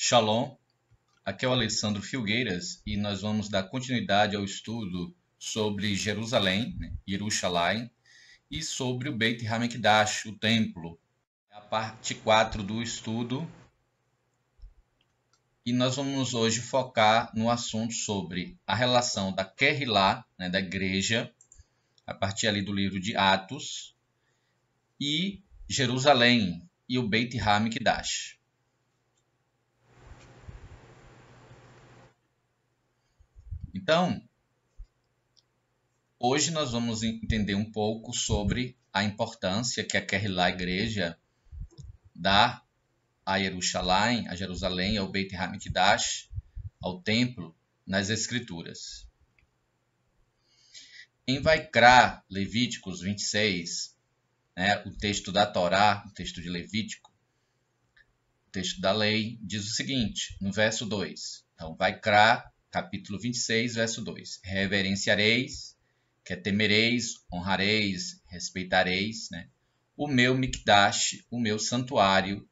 Shalom, aqui é o Alessandro Filgueiras e nós vamos dar continuidade ao estudo sobre Jerusalém, Yerushalayim, e sobre o Beit HaMikdash, o templo. É a parte 4 do estudo e nós vamos hoje focar no assunto sobre a relação da Kehillah, da igreja, a partir ali do livro de Atos, e Jerusalém e o Beit HaMikdash. Então, hoje nós vamos entender um pouco sobre a importância que a Kehillah, a igreja, dá a Yerushalayim, a Jerusalém, ao Beit HaMikdash, ao templo, nas Escrituras. Em Vaikra, Levíticos 26, o texto da Torá, o texto de Levítico, o texto da lei, diz o seguinte, no verso 2. Então, Vaikra, capítulo 26, verso 2. Reverenciareis, que temereis, honrareis, respeitareis, o meu Mikdash, o meu santuário,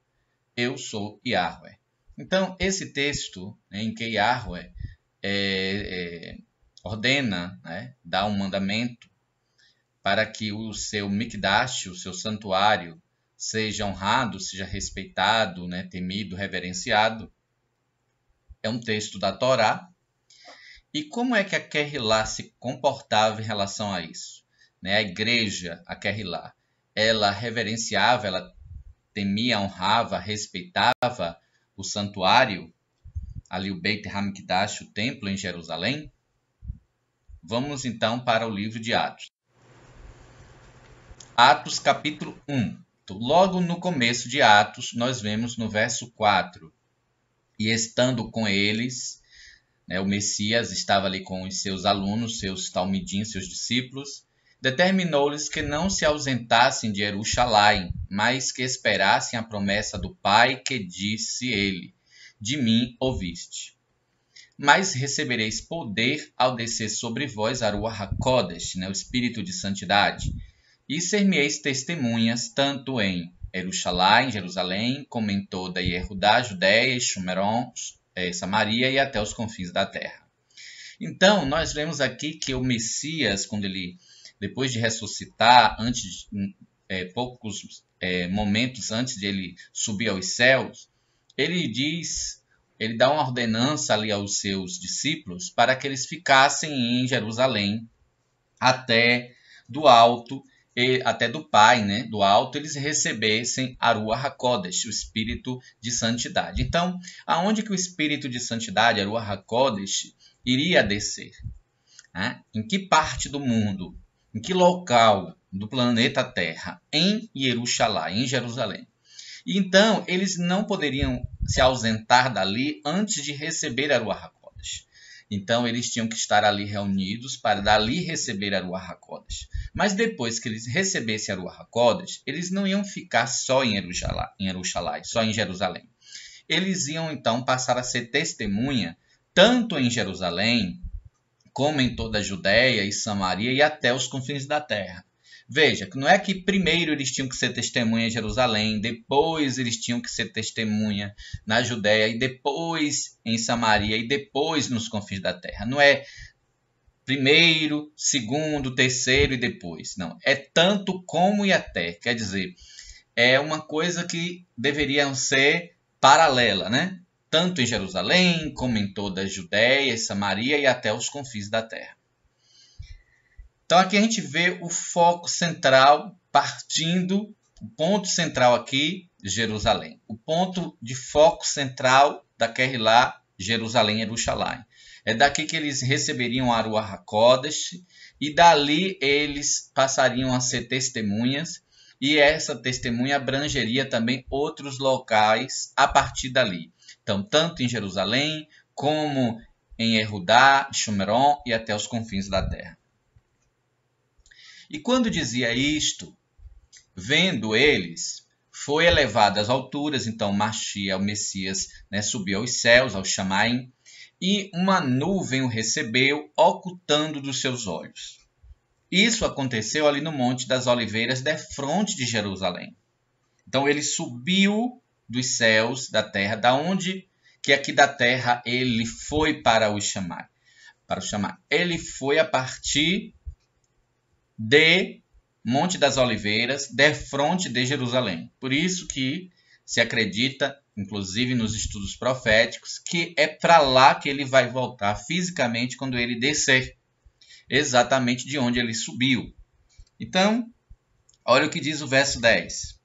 eu sou Yahweh. Então, esse texto em que Yahweh ordena, dá um mandamento para que o seu Mikdash, o seu santuário, seja honrado, seja respeitado, temido, reverenciado, é um texto da Torá. E como é que a Kehillah se comportava em relação a isso? A igreja, a Kehillah, ela reverenciava, ela temia, honrava, respeitava o santuário, ali o Beit HaMikdash, o templo em Jerusalém? Vamos então para o livro de Atos. Atos capítulo 1. Então, logo no começo de Atos, nós vemos no verso 4. E estando com eles, o Messias estava ali com os seus alunos, seus talmidim, seus discípulos, determinou-lhes que não se ausentassem de Yerushalayim, mas que esperassem a promessa do Pai, que disse ele, de mim ouviste. Mas recebereis poder ao descer sobre vós a Ruach HaKodesh, o Espírito de Santidade, e ser-me-eis testemunhas tanto em Yerushalayim, Jerusalém, como em toda Yehudá, Judéia, Shumeron, Samaria e até os confins da terra. Então, nós vemos aqui que o Messias, quando ele, depois de ressuscitar, poucos momentos antes de ele subir aos céus, ele dá uma ordenança ali aos seus discípulos para que eles ficassem em Jerusalém até do alto, até do Pai, do alto, eles recebessem a Ruach HaKodesh, o Espírito de Santidade. Então, aonde que o Espírito de Santidade, a Ruach HaKodesh, iria descer? Em que parte do mundo? Em que local do planeta Terra? Em Yerushalayim, em Jerusalém. E então, eles não poderiam se ausentar dali antes de receber a Ruach HaKodesh. Então, eles tinham que estar ali reunidos para dali receber a Ruach HaKodesh. Mas depois que eles recebessem a Ruach HaKodesh, eles não iam ficar só em Yerushalayim, só em Jerusalém. Eles iam, então, passar a ser testemunha tanto em Jerusalém, como em toda a Judéia e Samaria e até os confins da terra. Veja, não é que primeiro eles tinham que ser testemunha em Jerusalém, depois eles tinham que ser testemunha na Judéia, e depois em Samaria, e depois nos confins da terra. Não é primeiro, segundo, terceiro e depois. Não, é tanto como e até. Quer dizer, é uma coisa que deveria ser paralela, Tanto em Jerusalém, como em toda a Judéia, Samaria e até os confins da terra. Então aqui a gente vê o foco central partindo, o ponto central aqui, Jerusalém. O ponto de foco central da Kehillah, Jerusalém, Yerushalayim. É daqui que eles receberiam a Ruach HaKodesh e dali eles passariam a ser testemunhas e essa testemunha abrangeria também outros locais a partir dali. Então, tanto em Jerusalém como em Yehudá, Shumeron e até os confins da terra. E quando dizia isto, vendo eles, foi elevado às alturas, então Mashiach, o Messias, subiu aos céus, ao Shamaim, e uma nuvem o recebeu, ocultando dos seus olhos. Isso aconteceu ali no Monte das Oliveiras, defronte de Jerusalém. Então ele subiu dos céus, da terra, da onde que aqui da terra ele foi para o Shammai. Ele foi a partir de Monte das Oliveiras, defronte de Jerusalém. Por isso que se acredita, inclusive nos estudos proféticos, que é para lá que ele vai voltar fisicamente quando ele descer, exatamente de onde ele subiu. Então, olha o que diz o verso 10.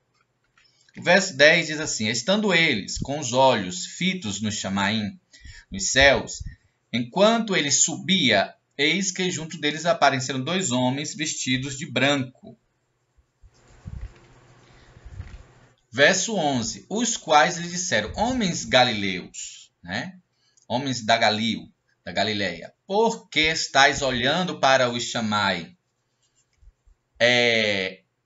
O verso 10 diz assim: estando eles com os olhos fitos no Shamaim, nos céus, enquanto ele subia, eis que junto deles apareceram 2 homens vestidos de branco. Verso 11. Os quais lhe disseram: homens galileus, né? Homens da Galileia, por que estáis olhando para o Shammai?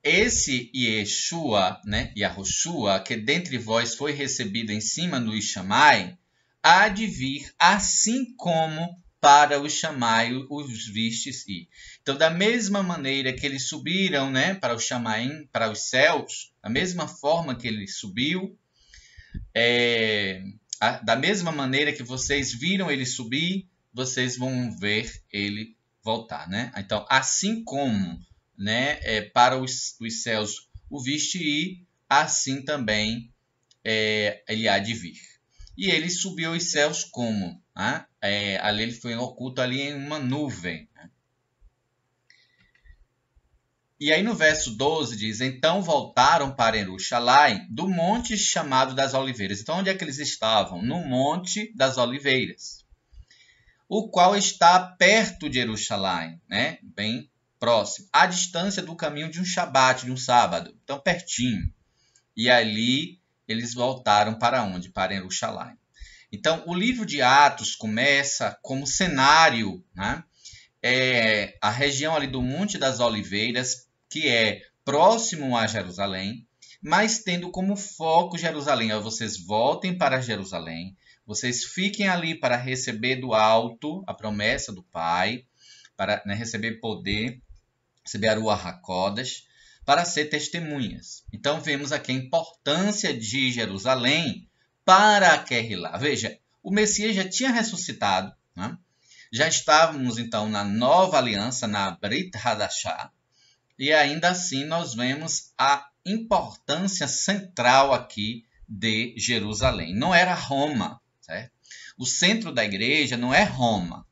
Esse Yeshua, né, Yahushua, que dentre vós foi recebido em cima do Shammai, há de vir, assim como para o Shammai os vistes ir. Então, da mesma maneira que eles subiram, né, para o Shammai, para os céus, da mesma forma que ele subiu, da mesma maneira que vocês viram ele subir, vocês vão ver ele voltar, né? Então, assim como, né, para os céus o viste ir, assim também ele há de vir. E ele subiu aos céus como? Né? Ali ele foi oculto ali em uma nuvem. Né? E aí no verso 12 diz: então voltaram para Jerusalém do monte chamado das Oliveiras. Então onde é que eles estavam? No monte das Oliveiras, o qual está perto de Jerusalém, né? Bem próximo, à distância do caminho de um shabat, de um sábado, então pertinho. E ali eles voltaram para onde? Para Jerusalém. Então, o livro de Atos começa como cenário, né? A região ali do Monte das Oliveiras, que é próximo a Jerusalém, mas tendo como foco Jerusalém. Vocês voltem para Jerusalém, vocês fiquem ali para receber do alto a promessa do Pai, para, né, receber poder, receber a Ruach HaKodesh, para ser testemunhas. Então, vemos aqui a importância de Jerusalém para Kehillah. Veja, o Messias já tinha ressuscitado, né? Já estávamos, então, na nova aliança, na Brit Hadashah, e ainda assim nós vemos a importância central aqui de Jerusalém. Não era Roma, certo? O centro da igreja não é Roma.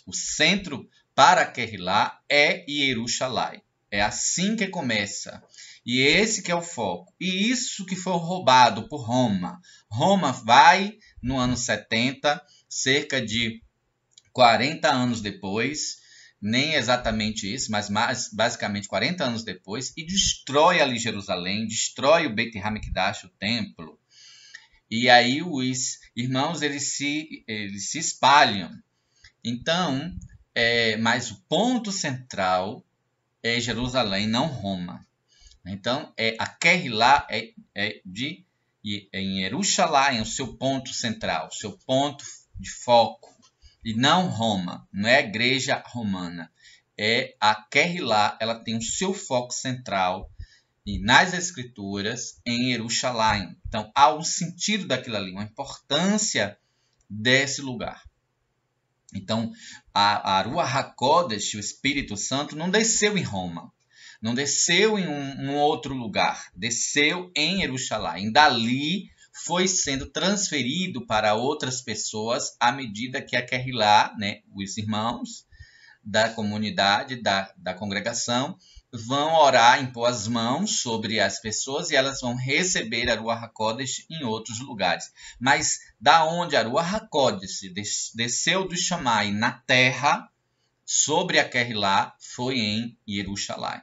O centro para Kehillah é Jerusalém. É assim que começa. E esse que é o foco. E isso que foi roubado por Roma. Roma vai, no ano 70, cerca de 40 anos depois, nem exatamente isso, mas basicamente 40 anos depois, e destrói ali Jerusalém, destrói o Beit HaMikdash, o templo. E aí os irmãos eles se espalham. Então, mas o ponto central é Jerusalém, não Roma. Então, a Kehillah em Jerusalém, o seu ponto central, o seu ponto de foco. E não Roma, não é a igreja romana. A Kehillah, ela tem o seu foco central e nas escrituras em Jerusalém. Então, há um sentido daquilo ali, uma importância desse lugar. Então, a Ruach HaKodesh, o Espírito Santo, não desceu em Roma. Não desceu em um outro lugar. Desceu em Jerusalém. Dali foi sendo transferido para outras pessoas à medida que a Kehillah, né, os irmãos da comunidade, da congregação, vão orar, impor as mãos sobre as pessoas e elas vão receber a Ruach HaKodesh em outros lugares. Mas da onde a Ruach HaKodesh desceu do Shammai na terra, sobre a Kehillah, foi em Jerusalém.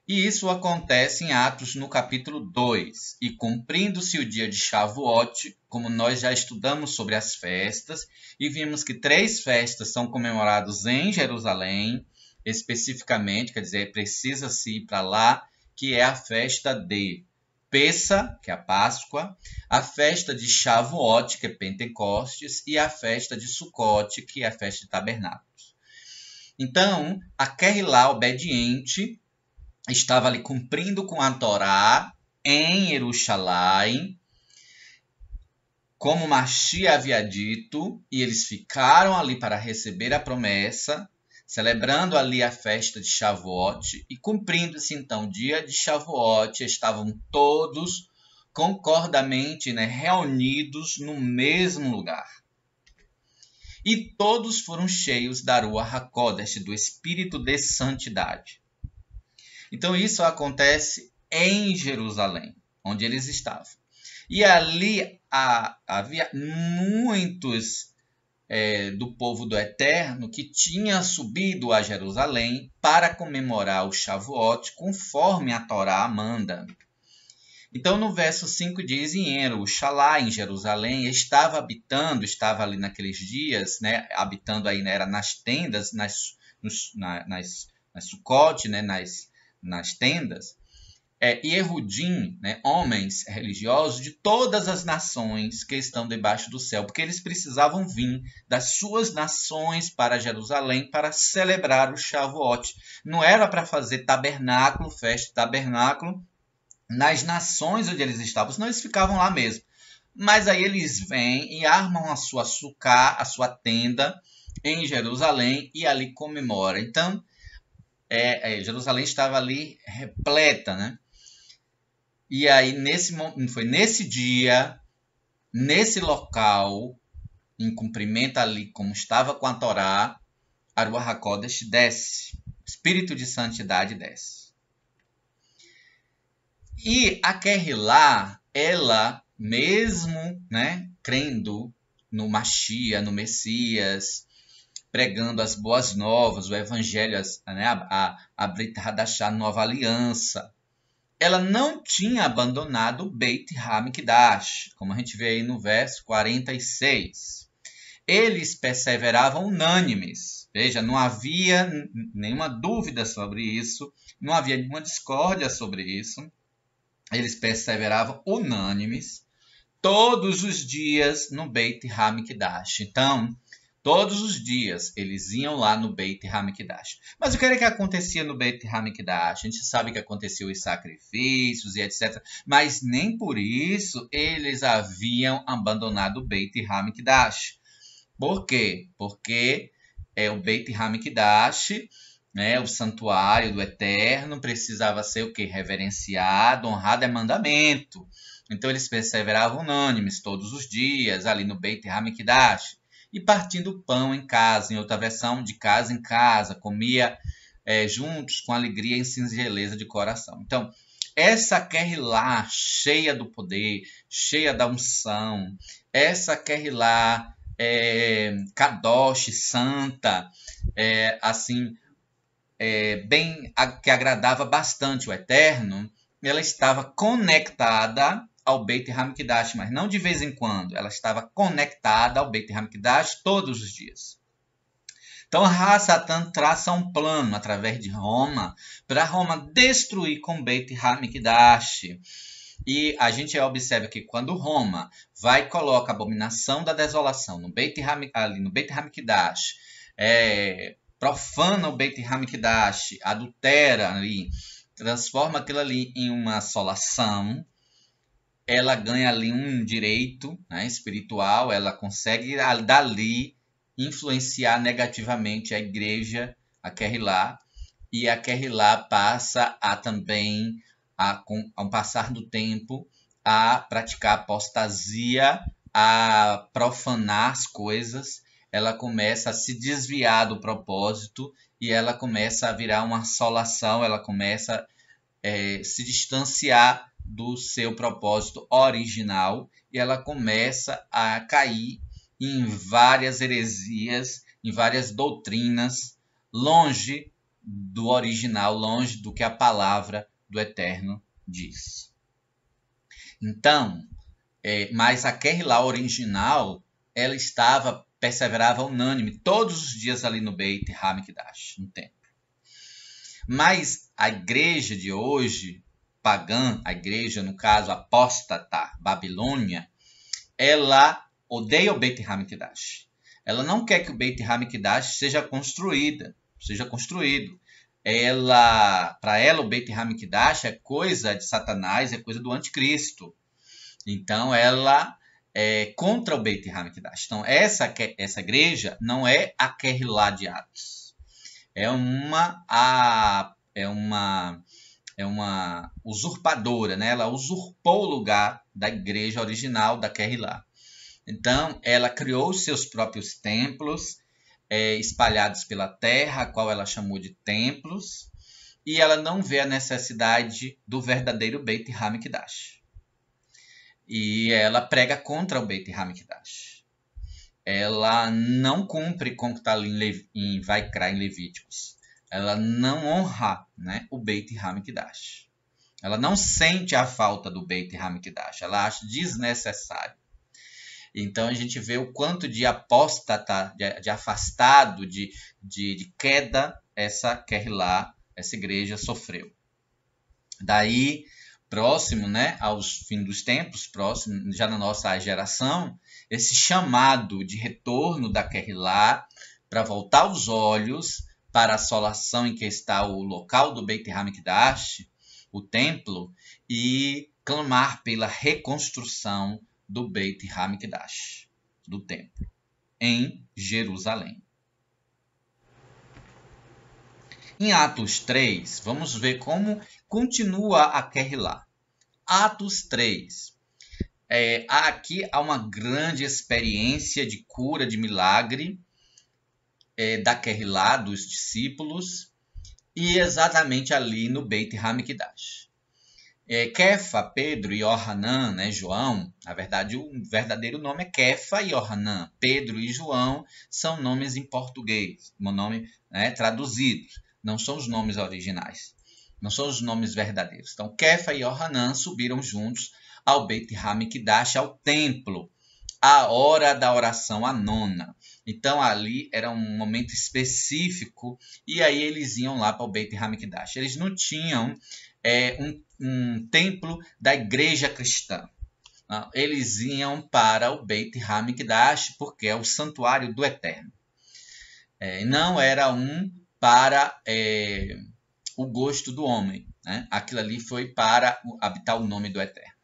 E isso acontece em Atos no capítulo 2. E cumprindo-se o dia de Shavuot, como nós já estudamos sobre as festas, e vimos que 3 festas são comemoradas em Jerusalém, especificamente, quer dizer, precisa-se ir para lá, que é a festa de Pessa, que é a Páscoa, a festa de Shavuot, que é Pentecostes, e a festa de Sukkot, que é a festa de Tabernáculos. Então, a Kehillah obediente estava ali cumprindo com a Torá em Jerusalém, como Mashiach havia dito, e eles ficaram ali para receber a promessa, celebrando ali a festa de Shavuot, e cumprindo-se então o dia de Shavuot, estavam todos concordamente, reunidos no mesmo lugar. E todos foram cheios da Ruach HaKodesh, do Espírito de Santidade. Então isso acontece em Jerusalém, onde eles estavam. E ali havia muitos do povo do Eterno que tinha subido a Jerusalém para comemorar o Shavuot, conforme a Torá manda. Então, no verso 5 diz, em Jerusalém, em Jerusalém, estava ali naqueles dias, habitando aí, era nas tendas, nas Sucote, nas tendas, e Erudim, homens religiosos de todas as nações que estão debaixo do céu, porque eles precisavam vir das suas nações para Jerusalém para celebrar o Shavuot. Não era para fazer tabernáculo, festa de tabernáculo, nas nações onde eles estavam, senão eles ficavam lá mesmo. Mas aí eles vêm e armam a sua sucá, a sua tenda em Jerusalém e ali comemora. Então, Jerusalém estava ali repleta, E aí, foi nesse dia, nesse local, em cumprimento ali, como estava com a Torá, a Ruach HaKodesh desce, o Espírito de Santidade desce. E a Kehilá, ela, mesmo crendo no Mashiach, no Messias, pregando as boas novas, o Evangelho, a Brit Hadashah, Nova Aliança, ela não tinha abandonado o Beit HaMikdash, como a gente vê aí no verso 46. Eles perseveravam unânimes. Veja, não havia nenhuma dúvida sobre isso, não havia nenhuma discórdia sobre isso. Eles perseveravam unânimes todos os dias no Beit HaMikdash. Então, todos os dias eles iam lá no Beit HaMikdash. Mas o que era que acontecia no Beit HaMikdash? A gente sabe que aconteciam os sacrifícios e etc. Mas nem por isso eles haviam abandonado o Beit HaMikdash. Por quê? Porque o Beit HaMikdash, o santuário do Eterno, precisava ser o quê? Reverenciado, honrado, é mandamento. Então eles perseveravam unânimes todos os dias ali no Beit HaMikdash. E partindo o pão em casa, em outra versão, de casa em casa, comia juntos com alegria e singeleza de coração. Então, essa Kehilá cheia do poder, cheia da unção, essa Kehilá Kadosh, santa, que agradava bastante o Eterno, ela estava conectada ao Beit HaMikdash, mas não de vez em quando. Ela estava conectada ao Beit HaMikdash todos os dias. Então, Satan traça um plano através de Roma para Roma destruir com o Beit HaMikdash. E a gente observa que quando Roma vai e coloca a abominação da desolação no Beit HaMikdash, profana o Beit HaMikdash, adultera ali, transforma aquilo ali em uma assolação, ela ganha ali um direito espiritual, ela consegue dali influenciar negativamente a igreja, a Kehilá, e a Kehilá passa a também, com o passar do tempo, a praticar apostasia, a profanar as coisas, ela começa a se desviar do propósito e ela começa a virar uma assolação, ela começa a se distanciar do seu propósito original e ela começa a cair em várias heresias, em várias doutrinas, longe do original, longe do que a palavra do Eterno diz. Então, mas a Kehilá original, ela perseverava unânime todos os dias ali no Beit HaMikdash, no templo. Mas a igreja de hoje, pagã, a igreja, no caso, apóstata, Babilônia, ela odeia o Beit HaMikdash. Ela não quer que o Beit HaMikdash seja construído. para ela o Beit HaMikdash é coisa de Satanás, é coisa do anticristo. Então ela é contra o Beit HaMikdash. Então essa igreja não é a Kehillah de Atos. É uma usurpadora, né? Ela usurpou o lugar da igreja original da Kehillah. Então ela criou os seus próprios templos, espalhados pela terra, a qual ela chamou de templos, e ela não vê a necessidade do verdadeiro Beit HaMikdash. E ela prega contra o Beit HaMikdash. Ela não cumpre com o que está ali em Vaikra, em Levíticos. Ela não honra, né, o Beit HaMikdash. Ela não sente a falta do Beit HaMikdash. Ela acha desnecessário. Então a gente vê o quanto de apóstata, de afastado, de queda essa Kehillah, essa igreja sofreu. Daí, próximo, né, aos fins dos tempos, próximo, já na nossa geração, esse chamado de retorno da Kehillah para voltar os olhos para a assolação em que está o local do Beit HaMikdash, o templo, e clamar pela reconstrução do Beit HaMikdash, do templo, em Jerusalém. Em Atos 3, vamos ver como continua a Kehillah. Atos 3. Aqui há uma grande experiência de cura, de milagre, da Kehillah, dos discípulos, e exatamente ali no Beit HaMikdash. Kefa, Pedro e Yohanan, né, João, na verdade o verdadeiro nome é Kefa e Yohanan. Pedro e João são nomes em português, um nome, né, traduzidos, não são os nomes originais, não são os nomes verdadeiros. Então Kefa e Yohanan subiram juntos ao Beit HaMikdash, ao templo, à hora da oração, a nona. Então ali era um momento específico e aí eles iam lá para o Beit HaMikdash. Eles não tinham um templo da igreja cristã. Eles iam para o Beit HaMikdash porque é o santuário do Eterno. Não era para o gosto do homem, né? Aquilo ali foi para habitar o nome do Eterno.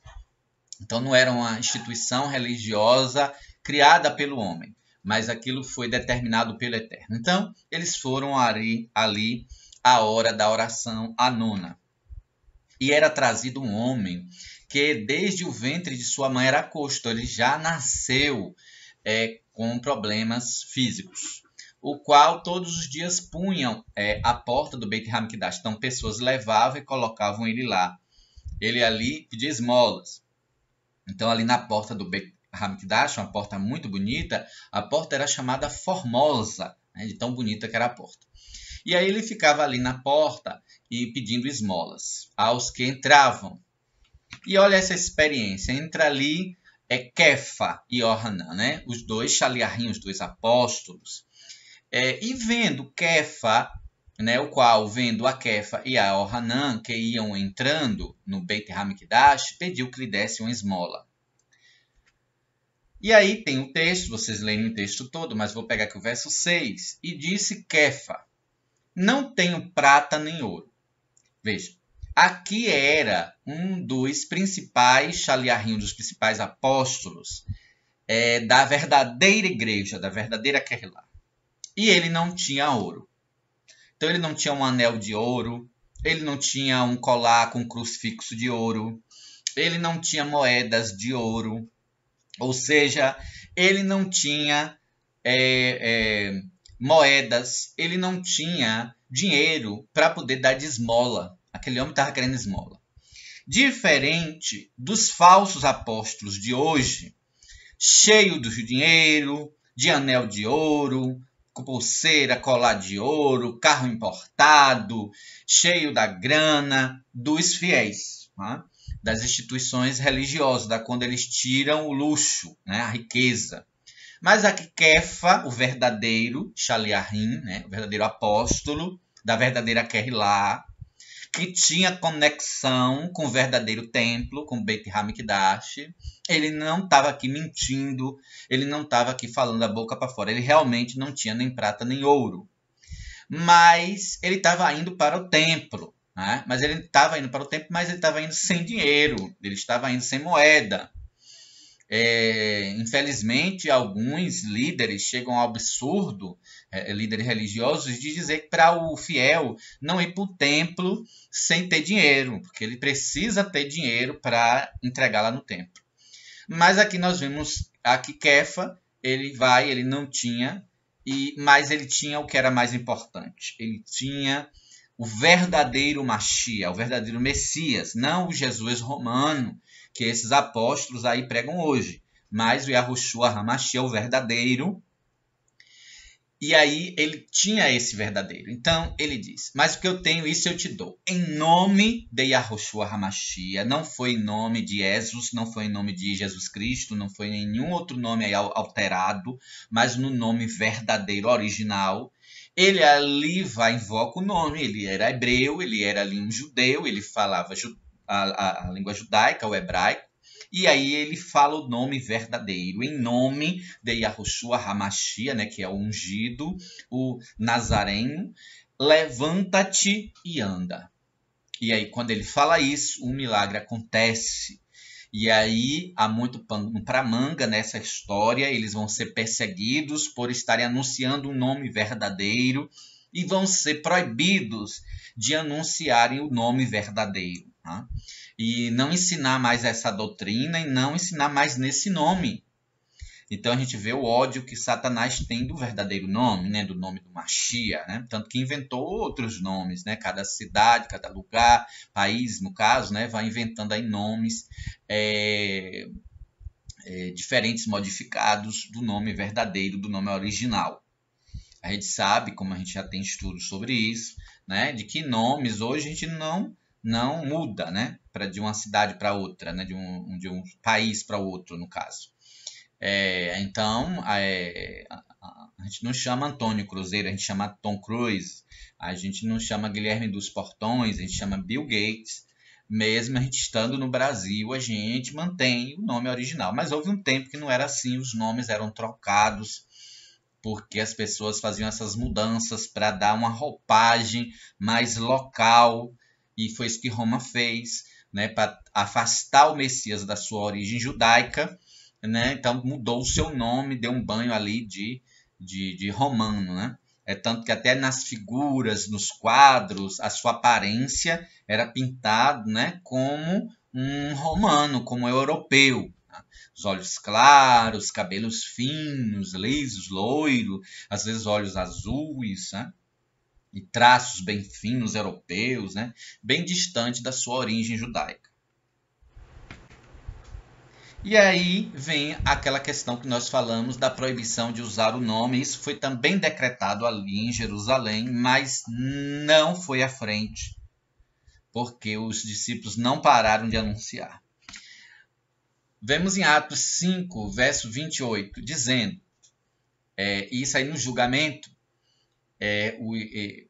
Então não era uma instituição religiosa criada pelo homem, mas aquilo foi determinado pelo Eterno. Então eles foram ali à hora da oração, a nona. E era trazido um homem que desde o ventre de sua mãe era coxo. Ele já nasceu com problemas físicos, o qual todos os dias punham à porta do Beit HaMikdash. Então pessoas levavam e colocavam ele lá. Ele ali pedia esmolas. Então ali na porta do Beit HaMikdash, uma porta muito bonita, a porta era chamada Formosa, né, de tão bonita que era a porta. E aí ele ficava ali na porta e pedindo esmolas aos que entravam. E olha essa experiência. Entra ali Kefa e Yohanan, né? Os dois shaliachim, os dois apóstolos. E vendo Kefa, né, o qual, vendo a Kefa e a Yohanan, que iam entrando no Beit HaMikdash, pediu que lhe desse uma esmola. E aí tem o texto, vocês leem o texto todo, mas vou pegar aqui o verso 6. E disse Kefa: não tenho prata nem ouro. Veja, aqui era um dos principais shaliachim, dos principais apóstolos da verdadeira igreja, da verdadeira Kehillah. E ele não tinha ouro. Então ele não tinha um anel de ouro, ele não tinha um colar com crucifixo de ouro, ele não tinha moedas de ouro, ou seja, ele não tinha moedas, ele não tinha dinheiro para poder dar de esmola. Aquele homem estava querendo esmola. Diferente dos falsos apóstolos de hoje, cheio de dinheiro, de anel de ouro, com pulseira, colar de ouro, carro importado, cheio da grana dos fiéis, né? Das instituições religiosas, da quando eles tiram o luxo, né? A riqueza. Mas aqui Kefa, o verdadeiro shaliachim, né? O verdadeiro apóstolo da verdadeira Kehillah, que tinha conexão com o verdadeiro templo, com o Beit HaMikdash, ele não estava aqui mentindo, ele não estava aqui falando da boca para fora, ele realmente não tinha nem prata nem ouro. mas ele estava indo para o templo. Né? Mas ele estava indo para o templo, mas ele estava indo sem dinheiro, ele estava indo sem moeda. Infelizmente, alguns líderes chegam ao absurdo, líderes religiosos, de dizer que para o fiel não ir para o templo sem ter dinheiro, porque ele precisa ter dinheiro para entregar lá no templo. Mas aqui nós vemos aqui Kefa, ele não tinha, mas ele tinha o que era mais importante. Ele tinha o verdadeiro Mashiach, o verdadeiro Messias, não o Jesus romano, que esses apóstolos aí pregam hoje, mas o Yahushua HaMashiach é o verdadeiro. E aí ele tinha esse verdadeiro. Então ele diz, mas o que eu tenho, isso eu te dou. Em nome de Yahushua HaMashiach, não foi em nome de Jesus, não foi em nome de Jesus Cristo, não foi em nenhum outro nome aí alterado, mas no nome verdadeiro, original. Ele ali invoca o nome, ele era hebreu, ele era ali um judeu, ele falava a língua judaica, o hebraico, e aí ele fala o nome verdadeiro, em nome de Yahushua HaMashiach, né, que é o ungido, o Nazareno, levanta-te e anda. E aí quando ele fala isso, um milagre acontece. E aí há muito pano para manga nessa história, eles vão ser perseguidos por estarem anunciando um nome verdadeiro e vão ser proibidos de anunciarem o nome verdadeiro. Tá? E não ensinar mais essa doutrina e não ensinar mais nesse nome. Então a gente vê o ódio que Satanás tem do verdadeiro nome, né? Do nome do Mashiach, né? Tanto que inventou outros nomes, né? Cada cidade, cada lugar, país, no caso, né? Vai inventando aí nomes diferentes, modificados do nome verdadeiro, do nome original. A gente sabe, como a gente já tem estudos sobre isso, né? De que nomes hoje a gente não muda, né? De uma cidade para outra, né? De um país para outro, no caso. Então, a gente não chama Antônio Cruzeiro, a gente chama Tom Cruise, a gente não chama Guilherme dos Portões, a gente chama Bill Gates. Mesmo a gente estando no Brasil, a gente mantém o nome original. Mas houve um tempo que não era assim, os nomes eram trocados, porque as pessoas faziam essas mudanças para dar uma roupagem mais local, e foi isso que Roma fez, né, para afastar o Messias da sua origem judaica, né? Então mudou o seu nome, deu um banho ali de romano, né? Tanto que até nas figuras, nos quadros, a sua aparência era pintado, né, como um romano, como um europeu. Tá? Os olhos claros, cabelos finos, lisos, loiro, às vezes olhos azuis, né? E traços bem finos europeus, né? Bem distante da sua origem judaica. E aí vem aquela questão que nós falamos da proibição de usar o nome. Isso foi também decretado ali em Jerusalém, mas não foi à frente, porque os discípulos não pararam de anunciar. Vemos em Atos 5, verso 28, dizendo, isso aí no julgamento,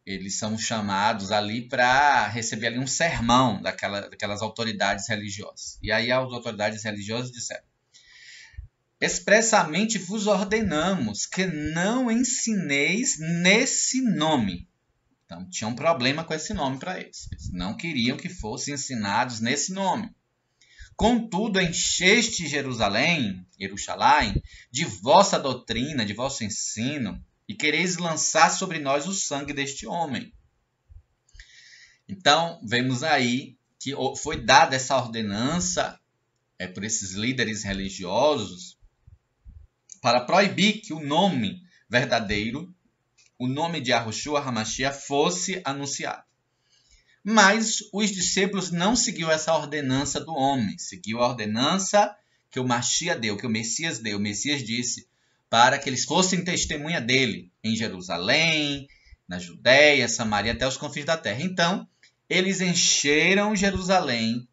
eles são chamados ali para receber ali um sermão daquelas autoridades religiosas. E aí as autoridades religiosas disseram, expressamente vos ordenamos que não ensineis nesse nome. Então tinha um problema com esse nome para eles. Eles não queriam que fossem ensinados nesse nome. Contudo, encheste Jerusalém, de vossa doutrina, de vosso ensino, e quereis lançar sobre nós o sangue deste homem. Então, vemos aí que foi dada essa ordenança por esses líderes religiosos para proibir que o nome verdadeiro, o nome de Yahushua HaMashiach, fosse anunciado. Mas os discípulos não seguiu essa ordenança do homem, seguiu a ordenança que o Mashiach deu, que o Messias deu. O Messias disse para que eles fossem testemunha dele em Jerusalém, na Judéia, Samaria, até os confins da terra. Então, eles encheram Jerusalém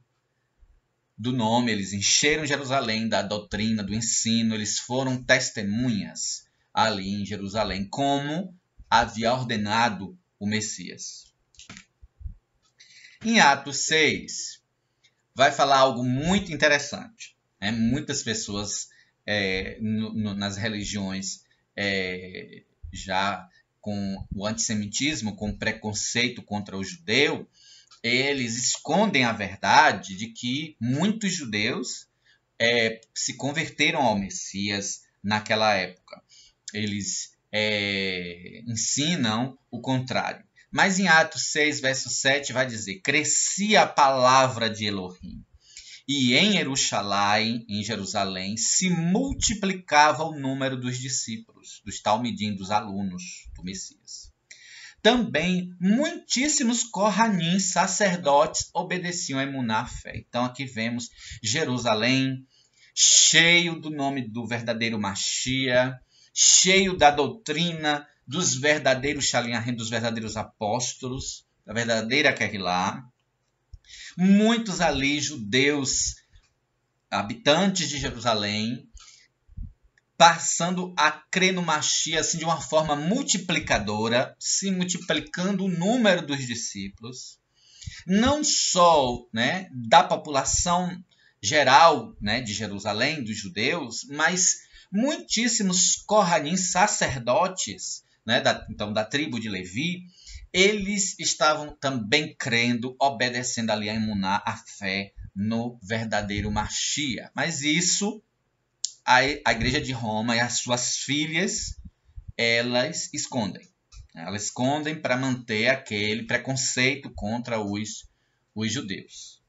do nome, eles encheram Jerusalém da doutrina, do ensino, eles foram testemunhas ali em Jerusalém, como havia ordenado o Messias. Em Atos 6, vai falar algo muito interessante. Muitas pessoas nas religiões já com o antissemitismo, com o preconceito contra o judeu, eles escondem a verdade de que muitos judeus se converteram ao Messias naquela época. Eles ensinam o contrário. Mas em Atos 6, verso 7, vai dizer: crescia a palavra de Elohim, e em Jerusalém, se multiplicava o número dos discípulos, dos talmidim, dos alunos do Messias. Também muitíssimos Kohanim, sacerdotes, obedeciam a emuná, a fé. Então aqui vemos Jerusalém cheio do nome do verdadeiro Mashiach, cheio da doutrina dos verdadeiros Shaliachim, dos verdadeiros apóstolos, da verdadeira Kehillah. Muitos ali, judeus, habitantes de Jerusalém, passando a crer no Mashiach assim, de uma forma multiplicadora, se multiplicando o número dos discípulos, não só, né, da população geral, né, de Jerusalém, dos judeus, mas muitíssimos Kohanim, sacerdotes, né, da tribo de Levi, eles estavam também crendo, obedecendo ali a emuná, a fé no verdadeiro Mashiach. Mas isso a igreja de Roma e as suas filhas, elas escondem. Elas escondem para manter aquele preconceito contra os judeus.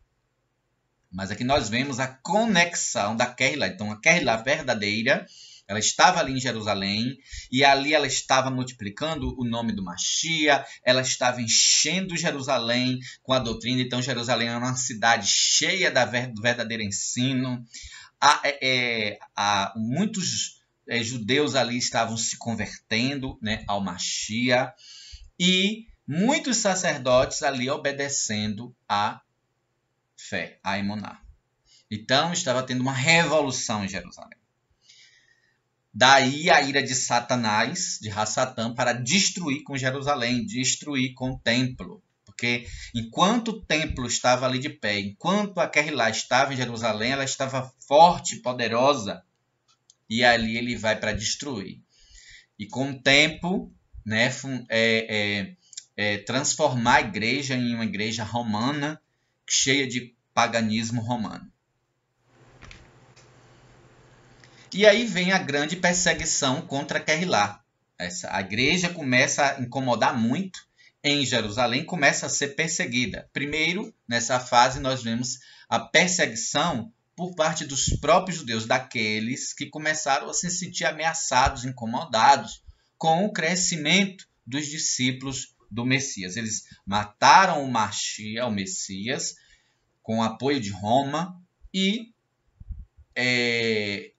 Mas aqui nós vemos a conexão da Kehillah. Então, a Kehillah verdadeira, ela estava ali em Jerusalém, e ali ela estava multiplicando o nome do Mashiach, ela estava enchendo Jerusalém com a doutrina. Então, Jerusalém é uma cidade cheia do verdadeiro ensino. Muitos judeus ali estavam se convertendo, né, ao Mashiach, e muitos sacerdotes ali obedecendo a fé, a emuná. Então estava tendo uma revolução em Jerusalém. Daí a ira de Satanás, de Hassatã, para destruir com Jerusalém, destruir com o templo. Porque enquanto o templo estava ali de pé, enquanto a Kehillah estava em Jerusalém, ela estava forte, poderosa, e ali ele vai para destruir. E com o tempo, né, transformar a igreja em uma igreja romana, cheia de paganismo romano. E aí vem a grande perseguição contra a Kehillah. A igreja começa a incomodar muito em Jerusalém, começa a ser perseguida. Primeiro, nessa fase, nós vemos a perseguição por parte dos próprios judeus, daqueles que começaram a se sentir ameaçados, incomodados com o crescimento dos discípulos do Messias. Eles mataram o Mashiach, o Messias, com o apoio de Roma, e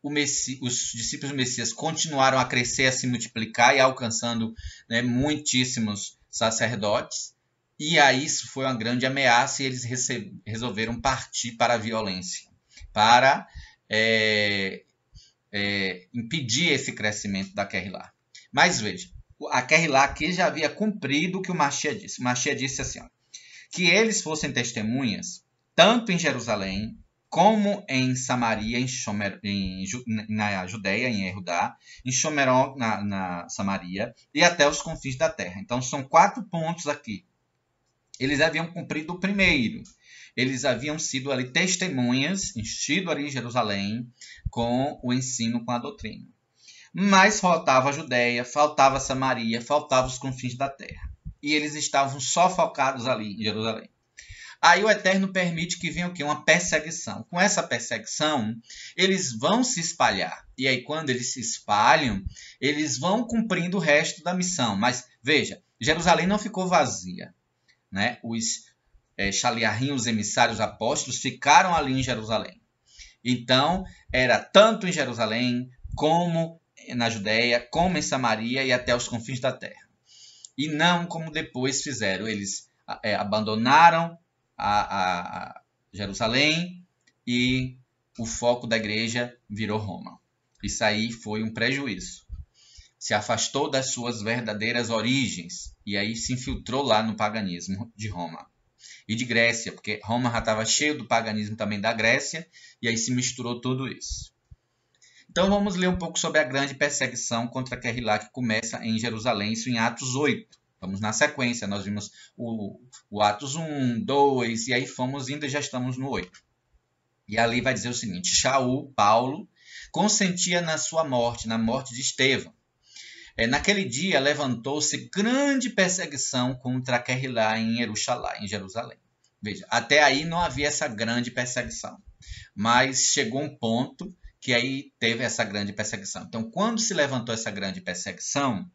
os discípulos do Messias continuaram a crescer, a se multiplicar e alcançando, né, muitíssimos sacerdotes. E aí isso foi uma grande ameaça, e eles resolveram partir para a violência, para impedir esse crescimento da Kehillah. Mas veja, a Kehillah aqui já havia cumprido o que o Mashiach disse. O Mashiach disse assim, que eles fossem testemunhas tanto em Jerusalém, como em Samaria, na Judeia, em Erudá, em Shomeró, na Samaria, e até os confins da terra. Então, são 4 pontos aqui. Eles haviam cumprido o primeiro. Eles haviam sido ali testemunhas, enchido ali em Jerusalém, com o ensino, com a doutrina. Mas faltava a Judeia, faltava a Samaria, faltava os confins da terra. E eles estavam só focados ali em Jerusalém. Aí o Eterno permite que venha o quê? Uma perseguição. Com essa perseguição, eles vão se espalhar. E aí, quando eles se espalham, eles vão cumprindo o resto da missão. Mas, veja, Jerusalém não ficou vazia, né? Os Shaliachim, os emissários apóstolos, ficaram ali em Jerusalém. Então, era tanto em Jerusalém, como na Judéia, como em Samaria e até os confins da terra. E não como depois fizeram. Eles abandonaram a Jerusalém e o foco da igreja virou Roma. Isso aí foi um prejuízo. Se afastou das suas verdadeiras origens e aí se infiltrou lá no paganismo de Roma e de Grécia, porque Roma já estava cheio do paganismo também da Grécia, e aí se misturou tudo isso. Então vamos ler um pouco sobre a grande perseguição contra Querrilá que começa em Jerusalém, isso em Atos 8. Vamos na sequência, nós vimos o Atos 1, 2, e aí fomos indo e já estamos no 8. E ali vai dizer o seguinte: Shaul, Paulo, consentia na sua morte, na morte de Estevão. Naquele dia levantou-se grande perseguição contra Querrilá em Jerusalém. Veja, até aí não havia essa grande perseguição, mas chegou um ponto que aí teve essa grande perseguição. Então, quando se levantou essa grande perseguição,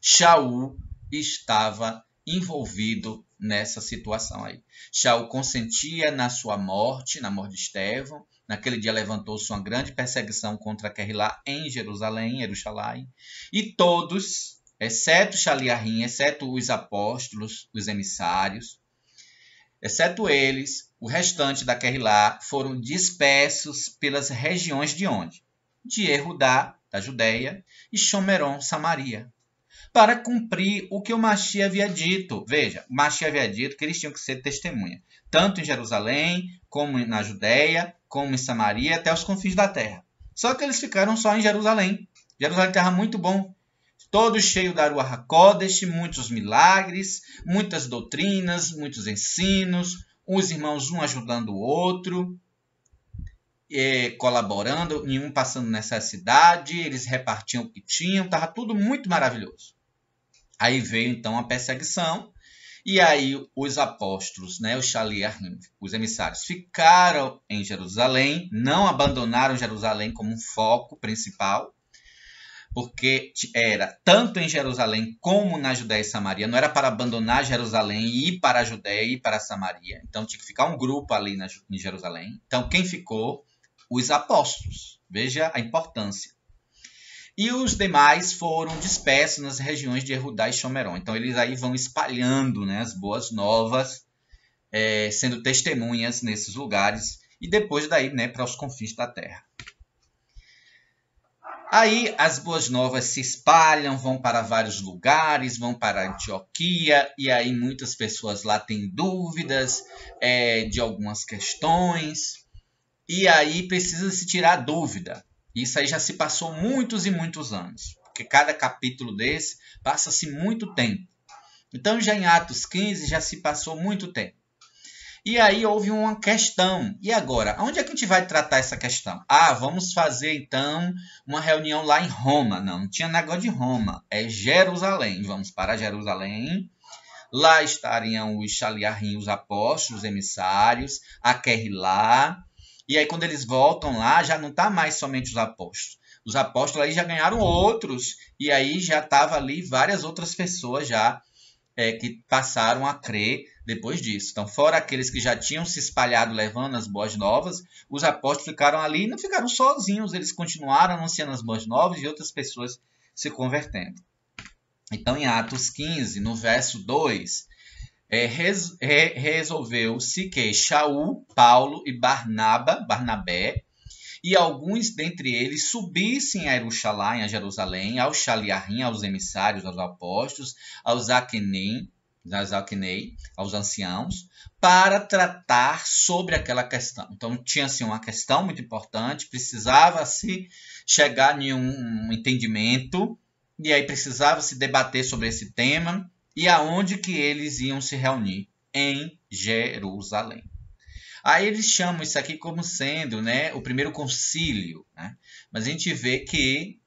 Shaul estava envolvido nessa situação aí. Shaul consentia na sua morte, na morte de Estevão. Naquele dia levantou-se uma grande perseguição contra Querrilá em Jerusalém, e todos, exceto Shaliahim, exceto os apóstolos, os emissários, exceto eles, o restante da Querrilá foram dispersos pelas regiões de onde? De Erudá, da Judéia, e Shomeron, Samaria, para cumprir o que o Mashiach havia dito. Veja, o Mashiach havia dito que eles tinham que ser testemunha, tanto em Jerusalém, como na Judéia, como em Samaria, até os confins da terra. Só que eles ficaram só em Jerusalém. Jerusalém estava muito bom. Todo cheio da Ruach HaKodesh, muitos milagres, muitas doutrinas, muitos ensinos, os irmãos um ajudando o outro, colaborando, nenhum passando necessidade, eles repartiam o que tinham, estava tudo muito maravilhoso. Aí veio então a perseguição, e aí os apóstolos, os Shaliahim, os emissários, ficaram em Jerusalém, não abandonaram Jerusalém como um foco principal, porque era tanto em Jerusalém como na Judéia e Samaria, não era para abandonar Jerusalém e ir para a Judéia e ir para a Samaria, então tinha que ficar um grupo ali em Jerusalém. Então quem ficou? Os apóstolos. Veja a importância. E os demais foram dispersos nas regiões de Erudá e Shomeron. Então eles aí vão espalhando as boas novas, sendo testemunhas nesses lugares, e depois daí para os confins da terra. Aí as boas novas se espalham, vão para vários lugares, vão para Antioquia, e aí muitas pessoas lá têm dúvidas de algumas questões, e aí precisa se tirar a dúvida. Isso aí já se passou muitos e muitos anos, porque cada capítulo desse passa-se muito tempo. Então já em Atos 15 já se passou muito tempo. E aí houve uma questão. E agora? Onde é que a gente vai tratar essa questão? Vamos fazer então uma reunião lá em Roma. Não tinha negócio de Roma. É Jerusalém. Vamos para Jerusalém. Lá estariam os Shaliahim, os apóstolos, os emissários, a Querrilá. E aí quando eles voltam lá, já não está mais somente os apóstolos. Os apóstolos aí já ganharam outros. E aí já estava ali várias outras pessoas já que passaram a crer depois disso. Então, fora aqueles que já tinham se espalhado levando as boas novas, os apóstolos ficaram ali e não ficaram sozinhos, eles continuaram anunciando as boas novas e outras pessoas se convertendo. Então, em Atos 15, no verso 2, resolveu-se que Shaul, Paulo e Barnabé, e alguns dentre eles subissem a Jerusalém, aos Shaliahim, aos emissários, aos apóstolos, aos Aquenei, aos anciãos, para tratar sobre aquela questão. Então, tinha-se uma questão muito importante, precisava-se chegar em um entendimento, e aí precisava-se debater sobre esse tema, e aonde que eles iam se reunir? Em Jerusalém. Aí eles chamam isso aqui como sendo o primeiro concílio, mas a gente vê que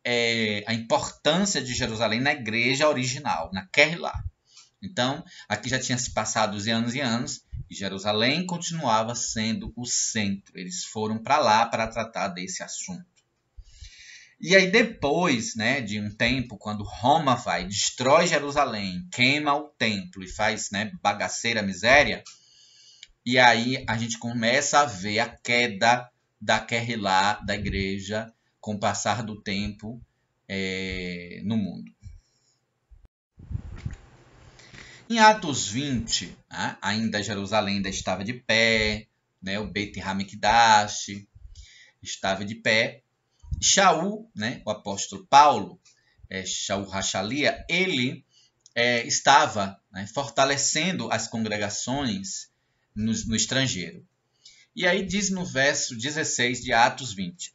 a importância de Jerusalém na igreja original, na Querrilá. Então, aqui já tinha se passado anos e anos, e Jerusalém continuava sendo o centro. Eles foram para lá para tratar desse assunto. E aí depois de um tempo, quando Roma vai, destrói Jerusalém, queima o templo e faz bagaceira, miséria, e aí a gente começa a ver a queda da Querrilá, da igreja, com o passar do tempo no mundo. Em Atos 20, ainda Jerusalém ainda estava de pé, o Beit Hamikdash estava de pé. Shaul, o apóstolo Paulo, Shaul Hashalia, ele estava fortalecendo as congregações no estrangeiro. E aí diz no verso 16 de Atos 20,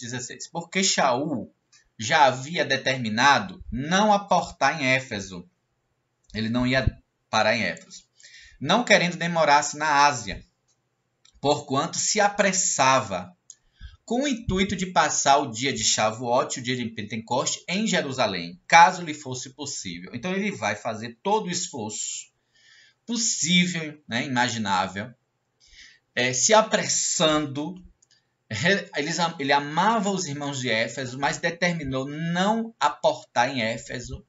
16, porque Shaul já havia determinado não aportar em Éfeso. Ele não ia parar em Éfeso. Não querendo demorar-se na Ásia, porquanto se apressava, com o intuito de passar o dia de Shavuot, o dia de Pentecoste, em Jerusalém, caso lhe fosse possível. Então ele vai fazer todo o esforço possível, né, imaginável, se apressando. Ele amava os irmãos de Éfeso, mas determinou não aportar em Éfeso,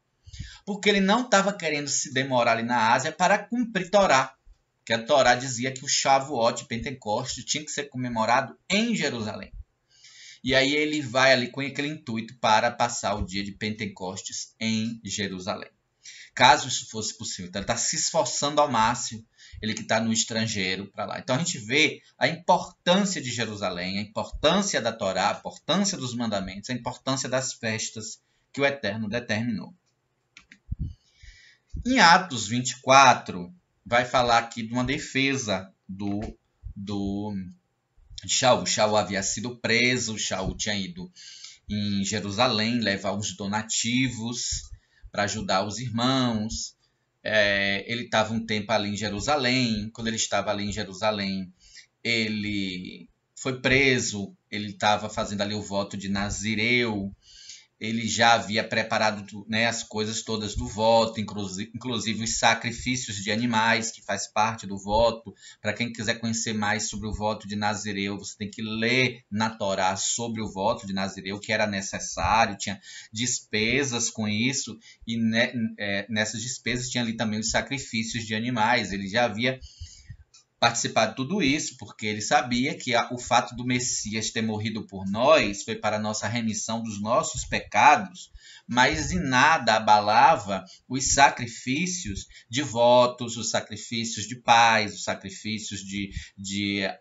porque ele não estava querendo se demorar ali na Ásia para cumprir Torá, que a Torá dizia que o Shavuot, Pentecoste, tinha que ser comemorado em Jerusalém. E aí ele vai ali com aquele intuito para passar o dia de Pentecostes em Jerusalém. Caso isso fosse possível. Então ele está se esforçando ao máximo, ele que está no estrangeiro para lá. Então a gente vê a importância de Jerusalém, a importância da Torá, a importância dos mandamentos, a importância das festas que o Eterno determinou. Em Atos 24, vai falar aqui de uma defesa de Shaul. Shaul havia sido preso, Shaul tinha ido em Jerusalém levar uns donativos para ajudar os irmãos. Ele estava um tempo ali em Jerusalém. Quando ele estava ali em Jerusalém, ele foi preso. Ele estava fazendo ali o voto de Nazireu. Ele já havia preparado, né, as coisas todas do voto, inclusive os sacrifícios de animais, que faz parte do voto. Para quem quiser conhecer mais sobre o voto de Nazireu, você tem que ler na Torá sobre o voto de Nazireu, que era necessário, tinha despesas com isso, e nessas despesas tinha ali também os sacrifícios de animais. Ele já havia participar de tudo isso, porque ele sabia que o fato do Messias ter morrido por nós foi para a nossa remissão dos nossos pecados, mas em nada abalava os sacrifícios de votos, os sacrifícios de paz, os sacrifícios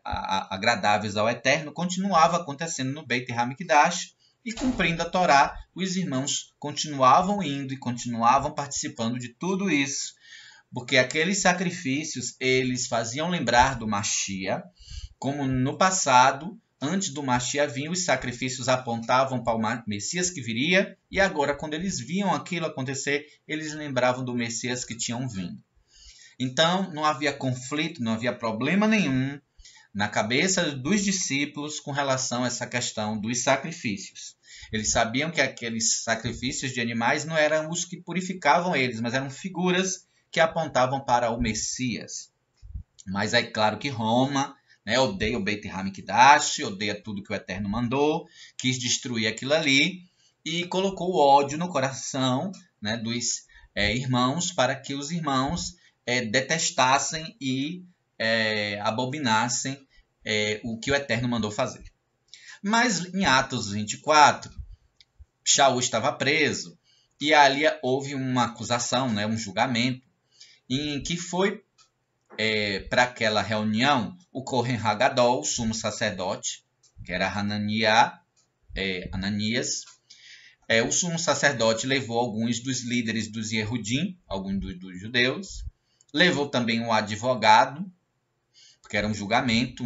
agradáveis ao Eterno, continuava acontecendo no Beit Hamikdash, e cumprindo a Torá, os irmãos continuavam indo e continuavam participando de tudo isso, porque aqueles sacrifícios, eles faziam lembrar do Mashiach, como no passado, antes do Mashiach vir, os sacrifícios apontavam para o Messias que viria, e agora, quando eles viam aquilo acontecer, eles lembravam do Messias que tinham vindo. Então, não havia conflito, não havia problema nenhum na cabeça dos discípulos com relação a essa questão dos sacrifícios. Eles sabiam que aqueles sacrifícios de animais não eram os que purificavam eles, mas eram figuras que apontavam para o Messias. Mas é claro que Roma, né, odeia o Beit Hamikdash, odeia tudo que o Eterno mandou, quis destruir aquilo ali e colocou o ódio no coração, né, dos irmãos, para que os irmãos detestassem e abominassem o que o Eterno mandou fazer. Mas em Atos 24, Shaul estava preso e ali houve uma acusação, né, um julgamento, em que foi para aquela reunião o Kohen Hagadol, o sumo sacerdote, que era Ananias. O sumo sacerdote levou alguns dos líderes dos Yehudim, alguns dos judeus, levou também um advogado, porque era um julgamento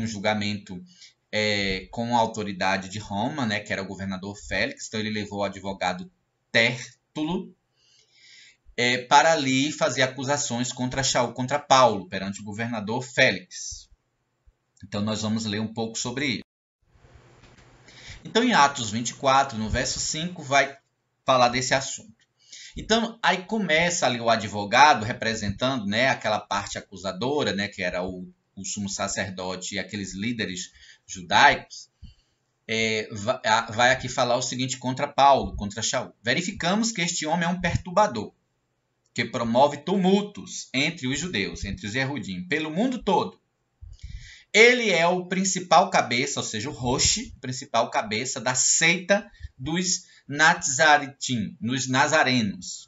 com a autoridade de Roma, né, que era o governador Félix. Então ele levou o advogado Tértulo, para ali fazer acusações contra Shaul, contra Paulo, perante o governador Félix. Então nós vamos ler um pouco sobre isso. Então em Atos 24, no verso 5, vai falar desse assunto. Então aí começa ali o advogado representando, né, aquela parte acusadora, né, que era o sumo sacerdote e aqueles líderes judaicos. Vai aqui falar o seguinte contra Paulo, contra Shaul. Verificamos que este homem é um perturbador, que promove tumultos entre os judeus, entre os Yehudim, pelo mundo todo. Ele é o principal cabeça, ou seja, o Roshi, principal cabeça da seita dos Nazaritim, nos nazarenos.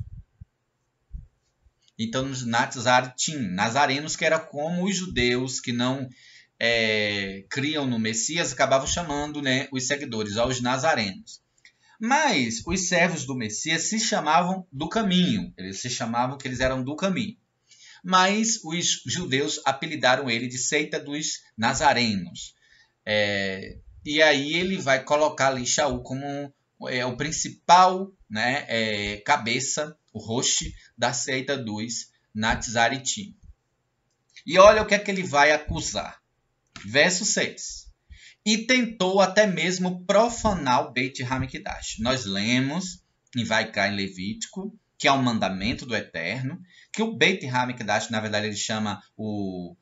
Então, nos Nazaritim, nazarenos, que era como os judeus que não criam no Messias, acabavam chamando, né, os seguidores, aos nazarenos. Mas os servos do Messias se chamavam do caminho. Eles se chamavam que eles eram do caminho. mas os judeus apelidaram ele de seita dos nazarenos. E aí ele vai colocar ali Shaul como o principal, né, cabeça, o host da seita dos Nazaritim. E olha o que é que ele vai acusar. Verso 6. E tentou até mesmo profanar o Beit HaMikdash. Nós lemos em Vaikra, em Levítico, que é um mandamento do Eterno, que o Beit HaMikdash, na verdade, ele chama o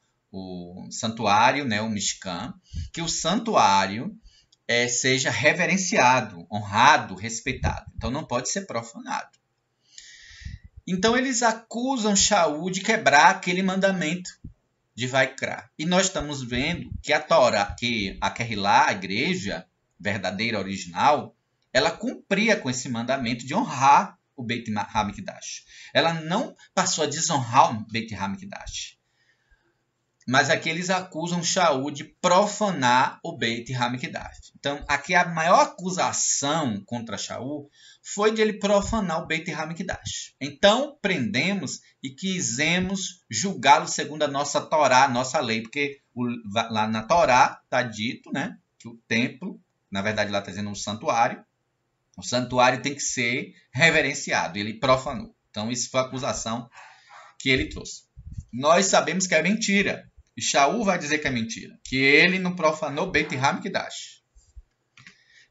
santuário, né, o Mishkan, que o santuário seja reverenciado, honrado, respeitado. Então não pode ser profanado. Então eles acusam Shaul de quebrar aquele mandamento de Vaikra. E nós estamos vendo que a Torá, que a Kehilá, a igreja verdadeira, original, ela cumpria com esse mandamento de honrar o Beit HaMikdash. Ela não passou a desonrar o Beit HaMikdash. Mas aqui eles acusam Shaul de profanar o Beit HaMikdash. Então, aqui a maior acusação contra Shaul foi de ele profanar o Beit HaMikdash. Então, prendemos e quisemos julgá-lo segundo a nossa Torá, a nossa lei. Porque lá na Torá está dito, né, que o templo, na verdade lá está dizendo um santuário, o santuário tem que ser reverenciado. Ele profanou. Então, isso foi a acusação que ele trouxe. Nós sabemos que é mentira. E Shaul vai dizer que é mentira. Que ele não profanou Beit HaMikdash.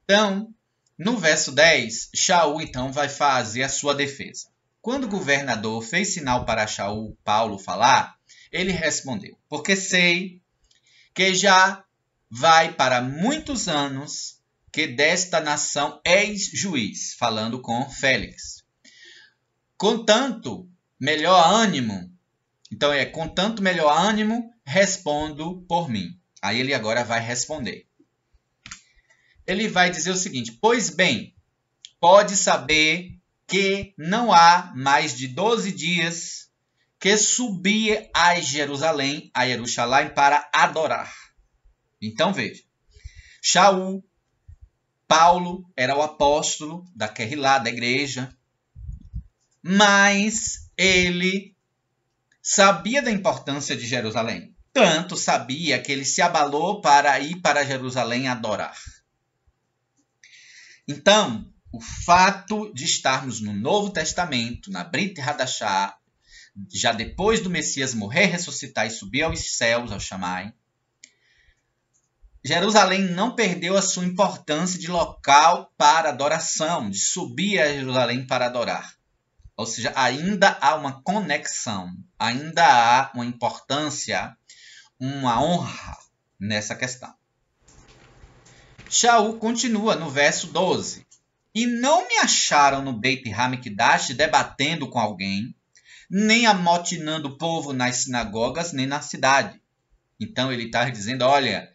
Então, no verso 10, Shaul então vai fazer a sua defesa. Quando o governador fez sinal para Shaul, Paulo, falar, ele respondeu: porque sei que já vai para muitos anos que desta nação és juiz, falando com Félix. Contanto, melhor ânimo. Então, contanto melhor ânimo, respondo por mim. Aí ele agora vai responder. Ele vai dizer o seguinte: pois bem, pode saber que não há mais de 12 dias que subi a Jerusalém, a Jerusalém, para adorar. Então veja, Shaul, Paulo era o apóstolo da Kehilá, da igreja, mas ele sabia da importância de Jerusalém. Tanto sabia que ele se abalou para ir para Jerusalém adorar. Então, o fato de estarmos no Novo Testamento, na Brit Hadashah, já depois do Messias morrer, ressuscitar e subir aos céus, ao Shammai, Jerusalém não perdeu a sua importância de local para adoração, de subir a Jerusalém para adorar. Ou seja, ainda há uma conexão, ainda há uma importância, uma honra nessa questão. Shaul continua no verso 12. E não me acharam no Beit HaMikdash debatendo com alguém, nem amotinando o povo nas sinagogas, nem na cidade. Então ele está dizendo, olha,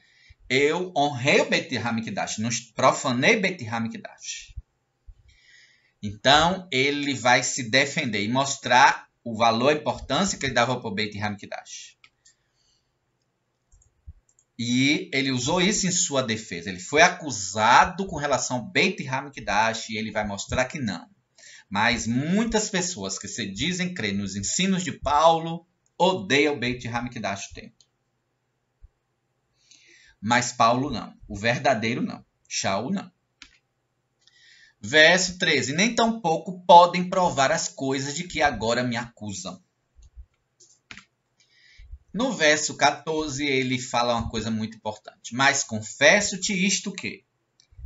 eu honrei o Beit HaMikdash, não profanei Beit HaMikdash. Então, ele vai se defender e mostrar o valor e a importância que ele dava para o Beit HaMikdash. E ele usou isso em sua defesa. Ele foi acusado com relação ao Beit HaMikdash e ele vai mostrar que não. Mas muitas pessoas que se dizem crer nos ensinos de Paulo odeiam o Beit HaMikdash templo. Mas Paulo não. O verdadeiro não. Shaul não. Verso 13. Nem tampouco podem provar as coisas de que agora me acusam. No verso 14, ele fala uma coisa muito importante. Mas confesso-te isto que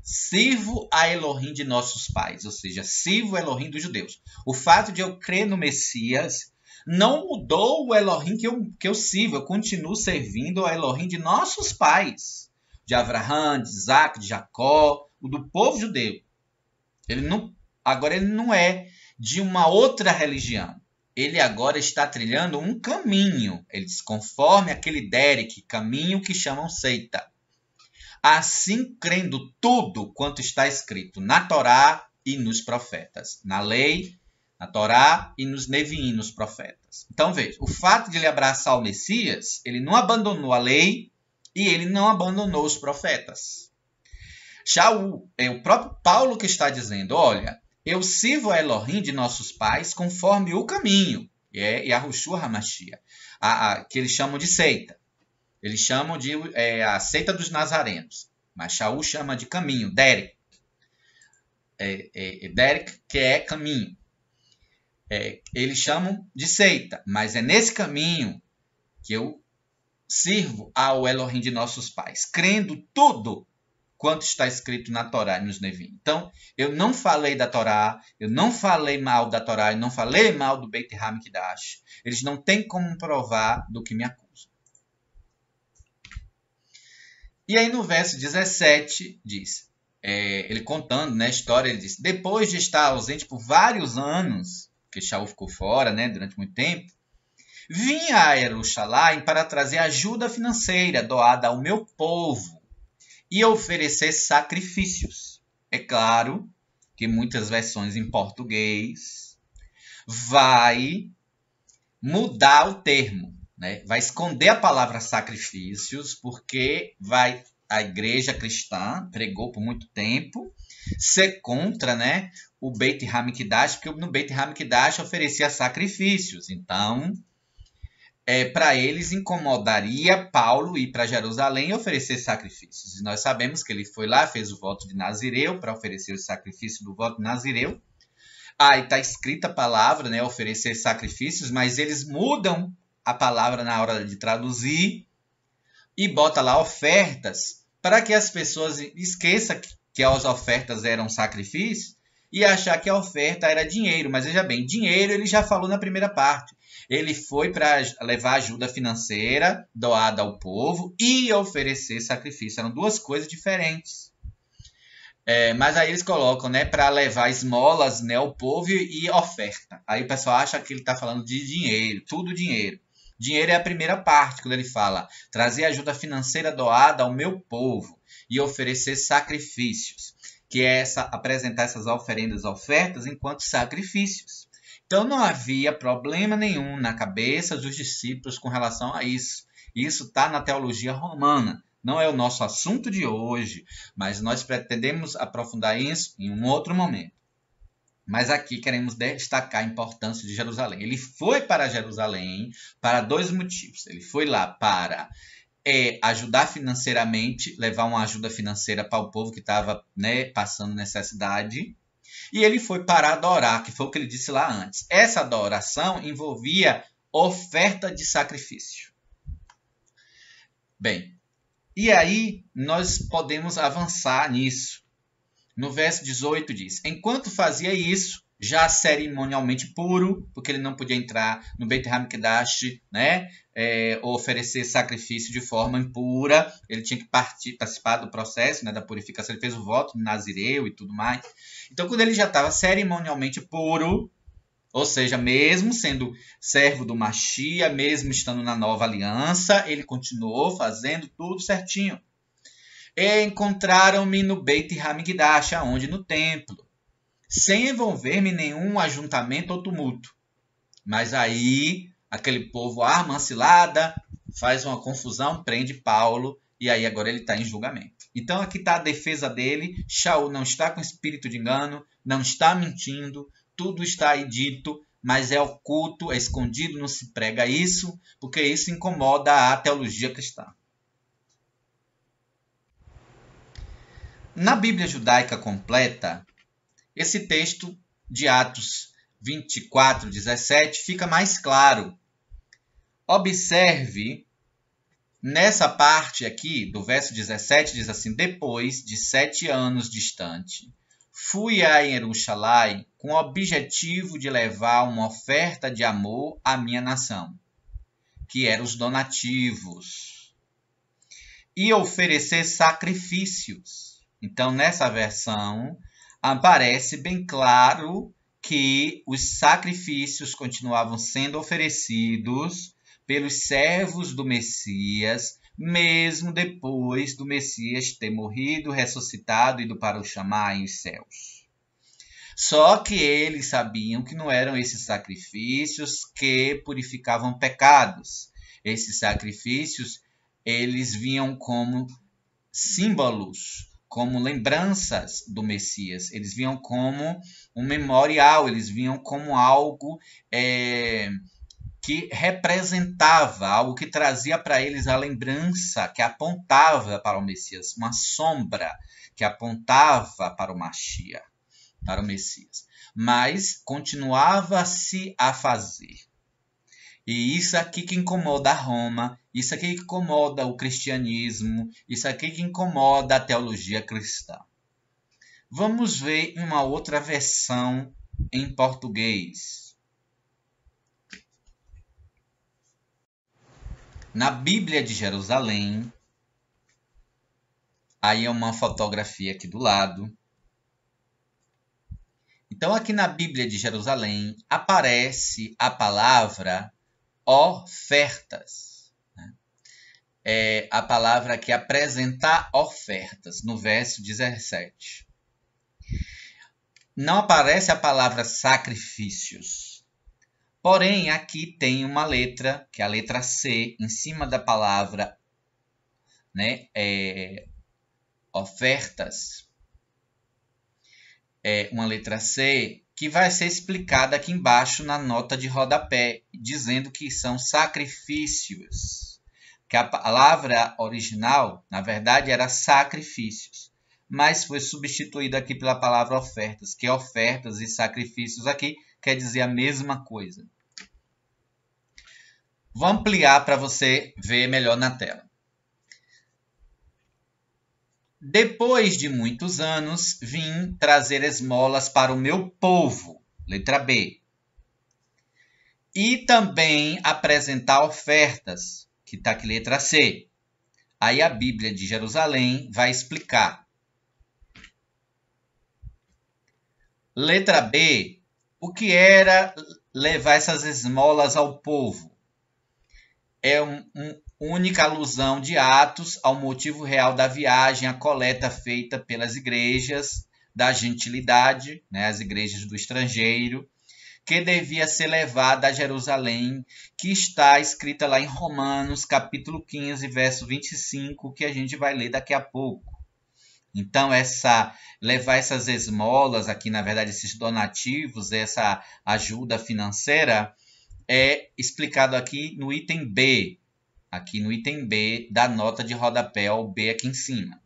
sirvo a Elohim de nossos pais. Ou seja, sirvo o Elohim dos judeus. O fato de eu crer no Messias não mudou o Elohim que eu sirvo. Eu continuo servindo ao Elohim de nossos pais. De Abraão, de Isaac, de Jacó, o do povo judeu. Agora ele não é de uma outra religião. Ele agora está trilhando um caminho. Ele diz, conforme aquele Derek, caminho que chamam seita. Assim crendo tudo quanto está escrito na Torá e nos profetas. Na lei, na Torá e nos Neviim, nos profetas. Então veja, o fato de ele abraçar o Messias, ele não abandonou a lei e ele não abandonou os profetas. Shaul, é o próprio Paulo que está dizendo, olha, eu sirvo a Elohim de nossos pais conforme o caminho. é Yahushua HaMashiach, que eles chamam de seita. Eles chamam de a seita dos nazarenos, mas Shaul chama de caminho, Derek. Derek, que é caminho. Eles chamam de seita, mas é nesse caminho que eu sirvo ao Elohim de nossos pais, crendo tudo quanto está escrito na Torá e nos Nevim. Então, eu não falei da Torá, eu não falei mal da Torá, eu não falei mal do Beit HaMikdash. Eles não têm como provar do que me acusam. E aí no verso 17 diz, ele contando, né, a história, ele diz, depois de estar ausente por vários anos, porque Shaul ficou fora, né, durante muito tempo, vim a Jerusalém para trazer ajuda financeira doada ao meu povo e oferecer sacrifícios. É claro que muitas versões em português vai mudar o termo, né? Vai esconder a palavra sacrifícios, porque a igreja cristã pregou por muito tempo ser contra, né, o Beit HaMikdash, porque no Beit HaMikdash oferecia sacrifícios. Então, para eles incomodaria Paulo ir para Jerusalém e oferecer sacrifícios. E nós sabemos que ele foi lá, fez o voto de Nazireu para oferecer o sacrifício do voto de Nazireu. Aí está escrita a palavra, né, oferecer sacrifícios, mas eles mudam a palavra na hora de traduzir e bota lá ofertas para que as pessoas esqueçam que as ofertas eram sacrifícios e achar que a oferta era dinheiro. Mas veja bem, dinheiro ele já falou na primeira parte. Ele foi para levar ajuda financeira doada ao povo e oferecer sacrifício. Eram duas coisas diferentes. Mas aí eles colocam, né, para levar esmolas, né, ao povo e oferta. Aí o pessoal acha que ele está falando de dinheiro, tudo dinheiro. Dinheiro é a primeira parte, quando ele fala trazer ajuda financeira doada ao meu povo e oferecer sacrifícios, que é apresentar essas ofertas enquanto sacrifícios. Então não havia problema nenhum na cabeça dos discípulos com relação a isso. Isso está na teologia romana. Não é o nosso assunto de hoje, mas nós pretendemos aprofundar isso em um outro momento. Mas aqui queremos destacar a importância de Jerusalém. Ele foi para Jerusalém para dois motivos. Ele foi lá para ajudar financeiramente, levar uma ajuda financeira para o povo que estava, né, passando necessidade. E ele foi para adorar, que foi o que ele disse lá antes. Essa adoração envolvia oferta de sacrifício. Bem, e aí nós podemos avançar nisso. No verso 18 diz, enquanto fazia isso, já cerimonialmente puro, porque ele não podia entrar no Beit HaMikdash, né, ou oferecer sacrifício de forma impura, ele tinha que participar do processo, né, da purificação, ele fez o voto no Nazireu e tudo mais. Então, quando ele já estava cerimonialmente puro, ou seja, mesmo sendo servo do Mashiach, mesmo estando na nova aliança, ele continuou fazendo tudo certinho. E encontraram-me no Beit HaMikdash, aonde? No templo, sem envolver-me em nenhum ajuntamento ou tumulto. Mas aí, aquele povo arma uma cilada, faz uma confusão, prende Paulo, e aí agora ele está em julgamento. Então aqui está a defesa dele, Shaul não está com espírito de engano, não está mentindo, tudo está aí dito, mas é oculto, é escondido, não se prega isso, porque isso incomoda a teologia cristã. Na Bíblia Judaica Completa, esse texto de Atos 24:17 fica mais claro. Observe, nessa parte aqui, do verso 17, diz assim, depois de 7 anos distante, fui a Jerusalém com o objetivo de levar uma oferta de amor à minha nação, que eram os donativos, e oferecer sacrifícios. Então, nessa versão, aparece bem claro que os sacrifícios continuavam sendo oferecidos pelos servos do Messias, mesmo depois do Messias ter morrido, ressuscitado e ido para o chamar em céus. Só que eles sabiam que não eram esses sacrifícios que purificavam pecados. Esses sacrifícios, eles vinham como símbolos, como lembranças do Messias. Eles vinham como um memorial, eles vinham como algo que representava algo que trazia para eles a lembrança, que apontava para o Messias, uma sombra que apontava para o Mashiach, para o Messias. Mas continuava-se a fazer. E isso aqui que incomoda a Roma, isso aqui que incomoda o cristianismo, isso aqui que incomoda a teologia cristã. Vamos ver uma outra versão em português. Na Bíblia de Jerusalém, aí é uma fotografia aqui do lado. Então, aqui na Bíblia de Jerusalém, aparece a palavra ofertas. É a palavra que apresentar ofertas, no verso 17. Não aparece a palavra sacrifícios. Porém, aqui tem uma letra, que é a letra C, em cima da palavra, né, ofertas. É uma letra C que vai ser explicada aqui embaixo na nota de rodapé, dizendo que são sacrifícios. Que a palavra original, na verdade, era sacrifícios, mas foi substituída aqui pela palavra ofertas, que ofertas e sacrifícios aqui quer dizer a mesma coisa. Vou ampliar para você ver melhor na tela. Depois de muitos anos, vim trazer esmolas para o meu povo, letra B. E também apresentar ofertas, que está aqui, letra C. Aí a Bíblia de Jerusalém vai explicar. Letra B, o que era levar essas esmolas ao povo? É uma única alusão de Atos ao motivo real da viagem, a coleta feita pelas igrejas da gentilidade, né, as igrejas do estrangeiro, que devia ser levada a Jerusalém, que está escrita lá em Romanos, capítulo 15, verso 25, que a gente vai ler daqui a pouco. Então, levar essas esmolas aqui, na verdade, esses donativos, essa ajuda financeira, é explicado aqui no item B. Aqui no item B da nota de rodapé, o B aqui em cima.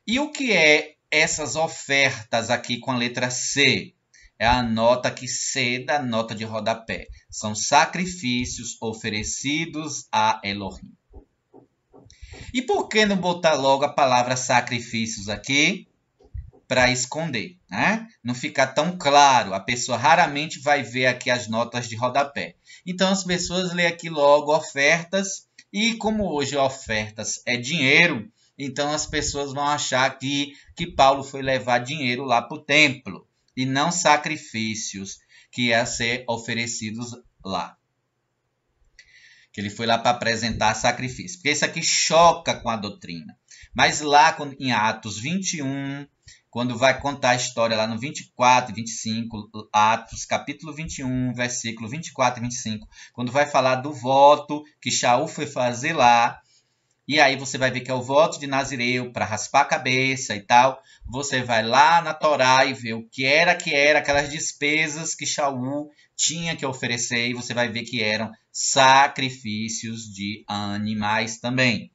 E o que é essas ofertas aqui com a letra C? É a nota aqui C da nota de rodapé. São sacrifícios oferecidos a Elohim. E por que não botar logo a palavra sacrifícios aqui? Para esconder, né? Não fica tão claro. A pessoa raramente vai ver aqui as notas de rodapé. Então as pessoas lêem aqui logo ofertas. E como hoje ofertas é dinheiro, então as pessoas vão achar que Paulo foi levar dinheiro lá para o templo. E não sacrifícios que iam ser oferecidos lá. Que ele foi lá para apresentar sacrifício. Porque isso aqui choca com a doutrina. Mas lá em Atos 21, quando vai contar a história lá no 24 e 25, Atos capítulo 21, versículo 24 e 25, quando vai falar do voto que Shaul foi fazer lá, e aí você vai ver que é o voto de Nazireu para raspar a cabeça e tal, você vai lá na Torá e vê o que era aquelas despesas que Shaul tinha que oferecer, e você vai ver que eram sacrifícios de animais também.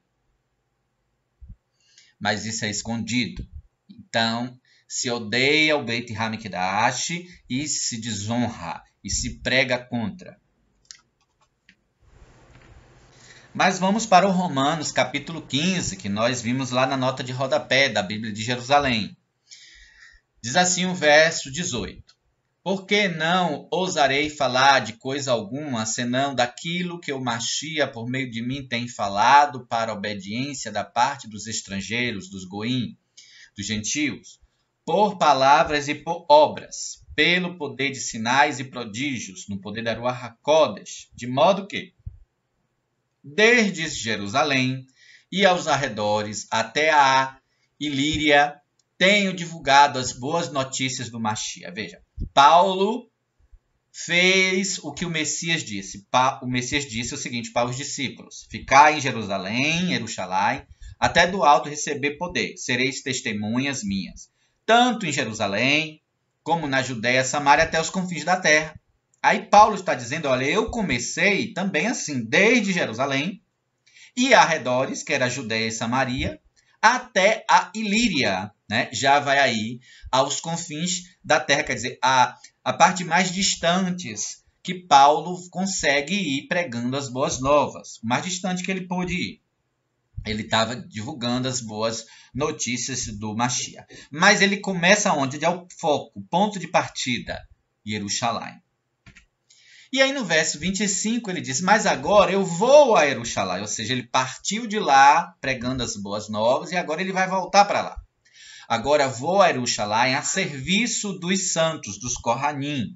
Mas isso é escondido. Então, se odeia o Beit HaMikdash e se desonra e se prega contra. Mas vamos para o Romanos, capítulo 15, que nós vimos lá na nota de rodapé da Bíblia de Jerusalém. Diz assim o verso 18. Porque não ousarei falar de coisa alguma, senão daquilo que o Mashiach, por meio de mim, tem falado para a obediência da parte dos estrangeiros, dos goim, dos gentios, por palavras e por obras, pelo poder de sinais e prodígios, no poder da Ruach HaKodesh, de modo que, desde Jerusalém e aos arredores até a Ilíria, tenho divulgado as boas notícias do Mashiach. Veja, Paulo fez o que o Messias disse. O Messias disse o seguinte para os discípulos: ficai em Jerusalém, Jerusalém, até do alto receber poder. Sereis testemunhas minhas, tanto em Jerusalém, como na Judéia, Samaria, até os confins da terra. Aí Paulo está dizendo, olha, eu comecei também assim, desde Jerusalém e arredores, que era a Judéia e Samaria, até a Ilíria, né? Já vai aí aos confins da terra, quer dizer, a parte mais distantes que Paulo consegue ir pregando as boas novas, o mais distante que ele pôde ir. Ele estava divulgando as boas notícias do Mashiach. Mas ele começa onde? Onde é o foco, ponto de partida, Jerusalém. E aí no verso 25 ele diz, mas agora eu vou a Jerusalém. Ou seja, ele partiu de lá pregando as boas novas e agora ele vai voltar para lá. Agora vou a Jerusalém a serviço dos santos, dos Kohanim.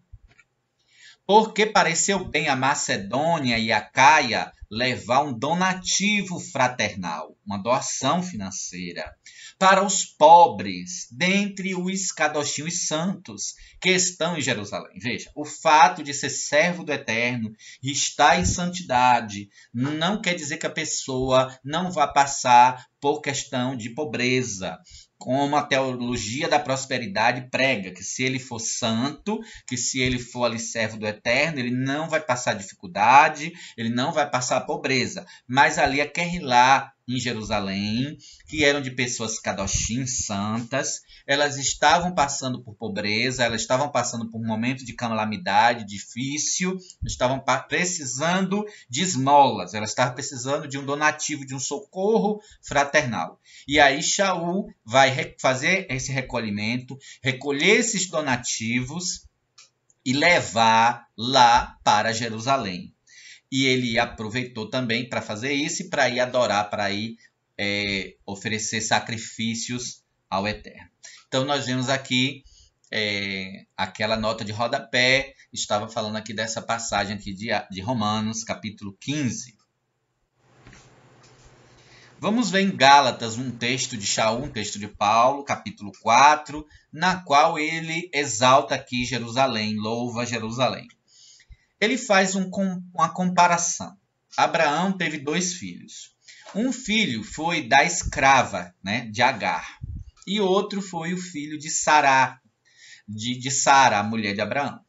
Porque pareceu bem a Macedônia e a Caia levar um donativo fraternal, uma doação financeira, para os pobres, dentre os Kadoshim, os santos, que estão em Jerusalém. Veja, o fato de ser servo do Eterno e estar em santidade não quer dizer que a pessoa não vá passar por questão de pobreza, como a teologia da prosperidade prega, que se ele for santo, que se ele for ali servo do Eterno, ele não vai passar dificuldade, ele não vai passar pobreza. Mas ali a Querrilá, em Jerusalém, que eram de pessoas kadoshim, santas, elas estavam passando por pobreza, elas estavam passando por um momento de calamidade difícil, estavam precisando de esmolas, elas estavam precisando de um donativo, de um socorro fraternal. E aí Shaul vai fazer esse recolhimento, recolher esses donativos e levar lá para Jerusalém. E ele aproveitou também para fazer isso e para ir adorar, para ir oferecer sacrifícios ao Eterno. Então nós vemos aqui aquela nota de rodapé, estava falando aqui dessa passagem aqui de Romanos, capítulo 15. Vamos ver em Gálatas um texto de Shaul, um texto de Paulo, capítulo 4, na qual ele exalta aqui Jerusalém, louva Jerusalém. Ele faz uma comparação. Abraão teve 2 filhos. Um filho foi da escrava, né, de Agar, e outro foi o filho de Sara, de Sara, a mulher de Abraão.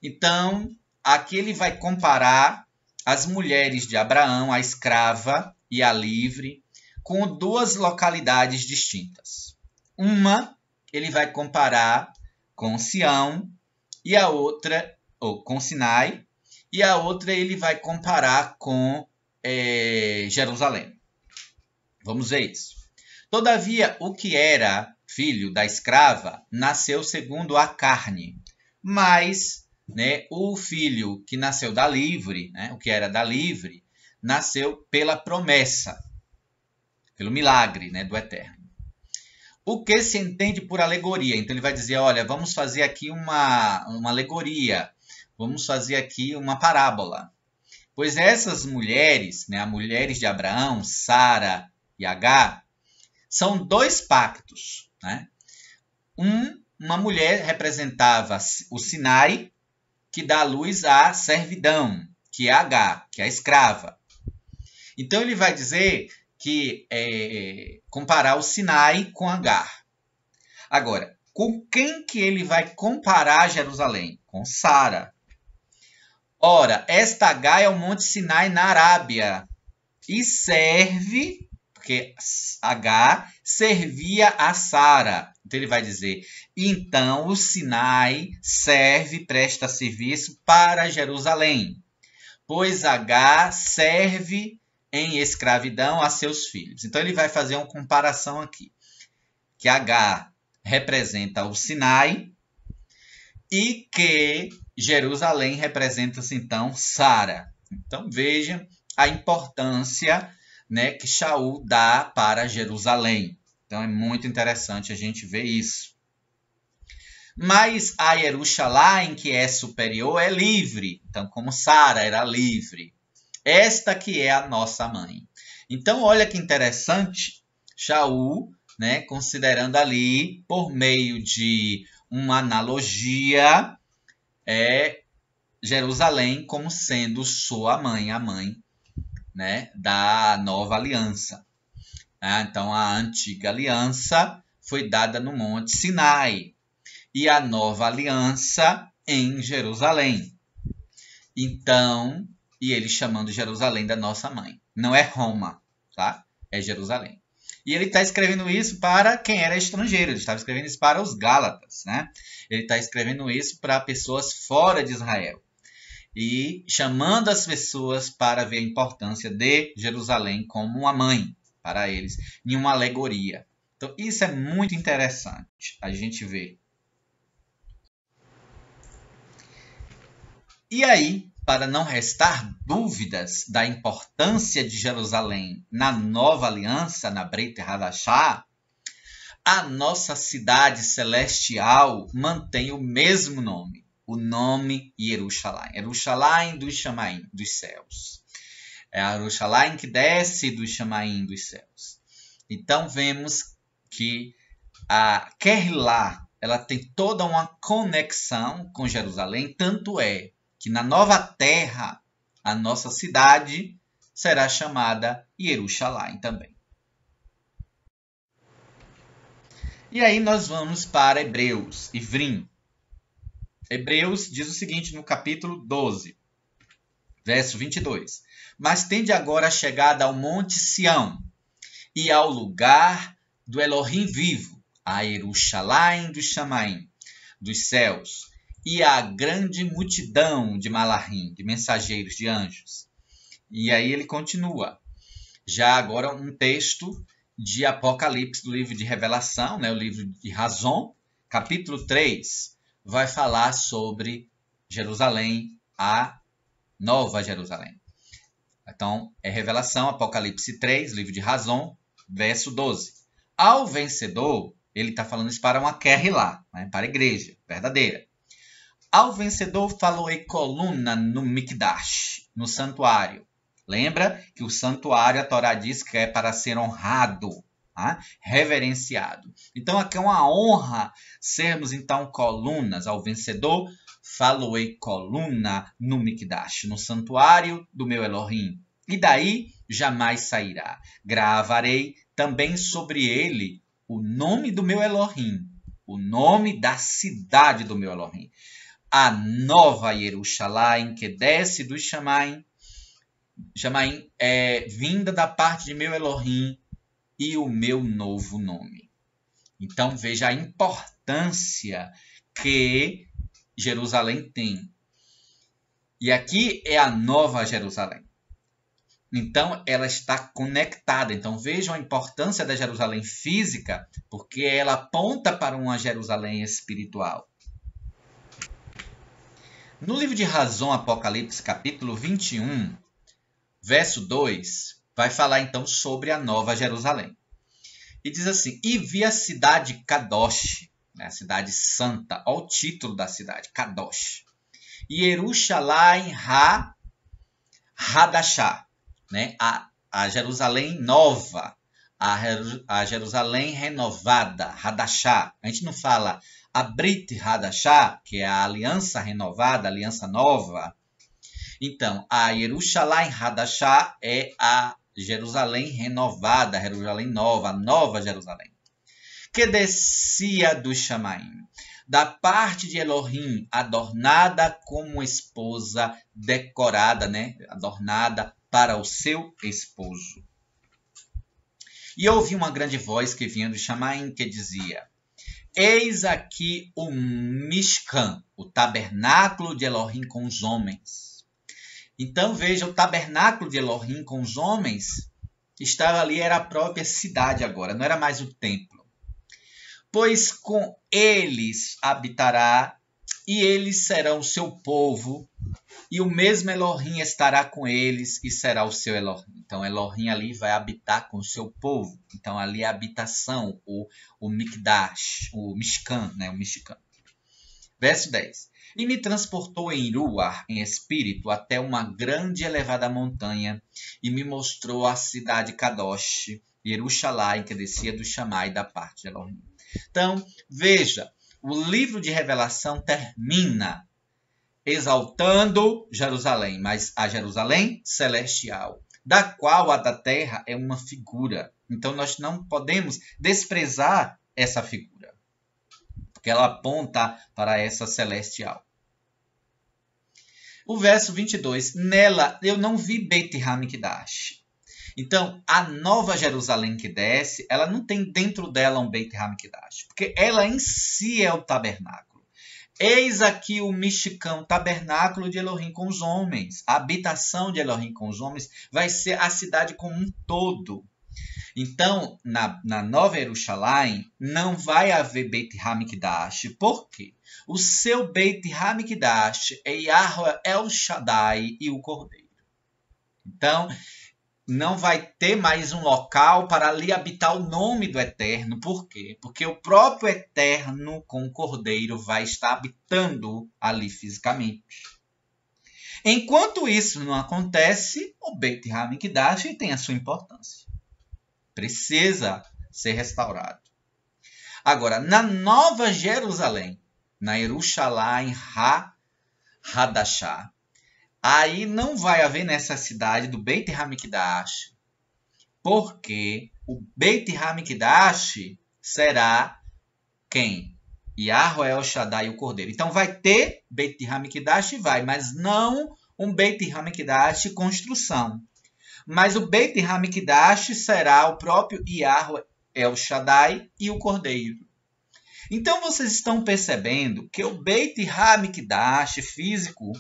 Então, aqui ele vai comparar as mulheres de Abraão, a escrava e a livre, com 2 localidades distintas. Uma ele vai comparar com Sião e a outra com Sinai, e a outra ele vai comparar com Jerusalém. Vamos ver isso. Todavia, o que era filho da escrava nasceu segundo a carne, mas o filho que nasceu da livre, o que era da livre, nasceu pela promessa, pelo milagre do Eterno. O que se entende por alegoria? Então ele vai dizer, olha, vamos fazer aqui uma alegoria, vamos fazer aqui uma parábola. Pois essas mulheres, as mulheres de Abraão, Sara e Agar, são 2 pactos. Uma mulher representava o Sinai, que dá luz à servidão, que é Agar, que é a escrava. Então ele vai dizer que comparar o Sinai com Agar. Agora, com quem que ele vai comparar Jerusalém? Com Sara. Ora, esta Agar é o Monte Sinai na Arábia e serve, porque Agar servia a Sara. Então ele vai dizer, então o Sinai presta serviço para Jerusalém, pois Agar serve em escravidão a seus filhos. Então ele vai fazer uma comparação aqui, que Agar representa o Sinai e que Jerusalém representa-se então Sara. Então veja a importância que Shaul dá para Jerusalém. Então é muito interessante a gente ver isso. Mas a Jerusalém, que é superior, é livre. Então, como Sara era livre, esta que é a nossa mãe. Então, olha que interessante, Shaul, considerando ali, por meio de uma analogia, Jerusalém como sendo sua mãe, a mãe da nova aliança. Então, a antiga aliança foi dada no Monte Sinai e a nova aliança em Jerusalém. Então, e ele chamando Jerusalém da nossa mãe. Não é Roma, tá? É Jerusalém. E ele está escrevendo isso para quem era estrangeiro. Ele estava escrevendo isso para os Gálatas, né? Ele está escrevendo isso para pessoas fora de Israel. E chamando as pessoas para ver a importância de Jerusalém como uma mãe para eles, em uma alegoria. Então, isso é muito interessante a gente ver. E aí, para não restar dúvidas da importância de Jerusalém na nova aliança, na Brit Hadashah, a nossa cidade celestial mantém o mesmo nome, o nome Jerusalém. Jerusalém dos Shamaim, dos céus. É a Jerusalém que desce dos Shamaim, dos céus. Então vemos que a Kehillah, ela tem toda uma conexão com Jerusalém, tanto é que na nova terra, a nossa cidade será chamada Jerusalém também. E aí nós vamos para Hebreus, Ivrim. Hebreus diz o seguinte no capítulo 12, verso 22. Mas tende agora a chegada ao monte Sião e ao lugar do Elohim vivo, a Jerusalém dos Shamaim, dos céus, e a grande multidão de malahim, de mensageiros, de anjos. E aí ele continua. Já agora um texto de Apocalipse, do livro de Revelação, né, o livro de Razon, capítulo 3, vai falar sobre Jerusalém, a Nova Jerusalém. Então, é Revelação, Apocalipse 3, livro de Razon, verso 12. Ao vencedor, ele está falando isso para uma Kehillah, né, para a igreja verdadeira. Ao vencedor falou-ei coluna no Mikdash, no santuário. Lembra que o santuário, a Torá diz que é para ser honrado, tá? Reverenciado. Então, aqui é uma honra sermos, então, colunas. Ao vencedor falou-ei coluna no Mikdash, no santuário do meu Elohim. E daí jamais sairá. Gravarei também sobre ele o nome do meu Elohim, o nome da cidade do meu Elohim. A nova Jerusalém que desce dos Shamaim. Shamaim é vinda da parte de meu Elohim e o meu novo nome. Então veja a importância que Jerusalém tem. E aqui é a nova Jerusalém. Então ela está conectada. Então vejam a importância da Jerusalém física, porque ela aponta para uma Jerusalém espiritual. No livro de Razon, Apocalipse, capítulo 21, verso 2, vai falar então sobre a nova Jerusalém. E diz assim, e vi a cidade Kadosh, né, a cidade santa, olha o título da cidade, Kadosh. E Jerusalém Hadashah, né, a Jerusalém nova, a Jerusalém renovada, Hadashah. A gente não fala a Brit Hadashah, que é a aliança renovada, a aliança nova. Então, a Jerusalém Hadashah é a Jerusalém renovada, a Jerusalém nova, a nova Jerusalém. Que descia do Shamaim, da parte de Elohim, adornada como esposa decorada, né? Adornada para o seu esposo. E ouvi uma grande voz que vinha do Shamaim, que dizia, eis aqui o Mishkan, o tabernáculo de Elohim com os homens. Então veja, o tabernáculo de Elohim com os homens estava ali, era a própria cidade agora, não era mais o templo. Pois com eles habitará, e eles serão o seu povo, e o mesmo Elohim estará com eles, e será o seu Elohim. Então Elohim ali vai habitar com o seu povo. Então ali é a habitação, o Mikdash, o Mishkan, né? O Mishkan. Verso 10. E me transportou em Ruach, em espírito, até uma grande e elevada montanha, e me mostrou a cidade Kadosh, Jerusalém, que descia do Shammai da parte de Elohim. Então, veja, o livro de Revelação termina exaltando Jerusalém, mas a Jerusalém celestial, da qual a da terra é uma figura. Então, nós não podemos desprezar essa figura, porque ela aponta para essa celestial. O verso 22, nela eu não vi Beit Hamikdash. Então, a nova Jerusalém que desce, ela não tem dentro dela um Beit Hamikdash, porque ela em si é o tabernáculo. Eis aqui o Mishkan, tabernáculo de Elohim com os homens. A habitação de Elohim com os homens vai ser a cidade como um todo. Então, na Nova Jerusalém, não vai haver Beit Hamikdash. Por quê? O seu Beit Hamikdash é Yahweh El Shaddai e o Cordeiro. Então, não vai ter mais um local para ali habitar o nome do Eterno. Por quê? Porque o próprio Eterno com o Cordeiro vai estar habitando ali fisicamente. Enquanto isso não acontece, o Beit Hamikdash tem a sua importância. Precisa ser restaurado. Agora, na Nova Jerusalém, na Jerusalém Hadashah, aí não vai haver necessidade do Beit Hamikdash, porque o Beit Hamikdash será quem? Yahweh El Shaddai e o Cordeiro. Então vai ter Beit Hamikdash, mas não um Beit Hamikdash construção. Mas o Beit Hamikdash será o próprio Yahweh El Shaddai e o Cordeiro. Então vocês estão percebendo que o Beit Hamikdash físico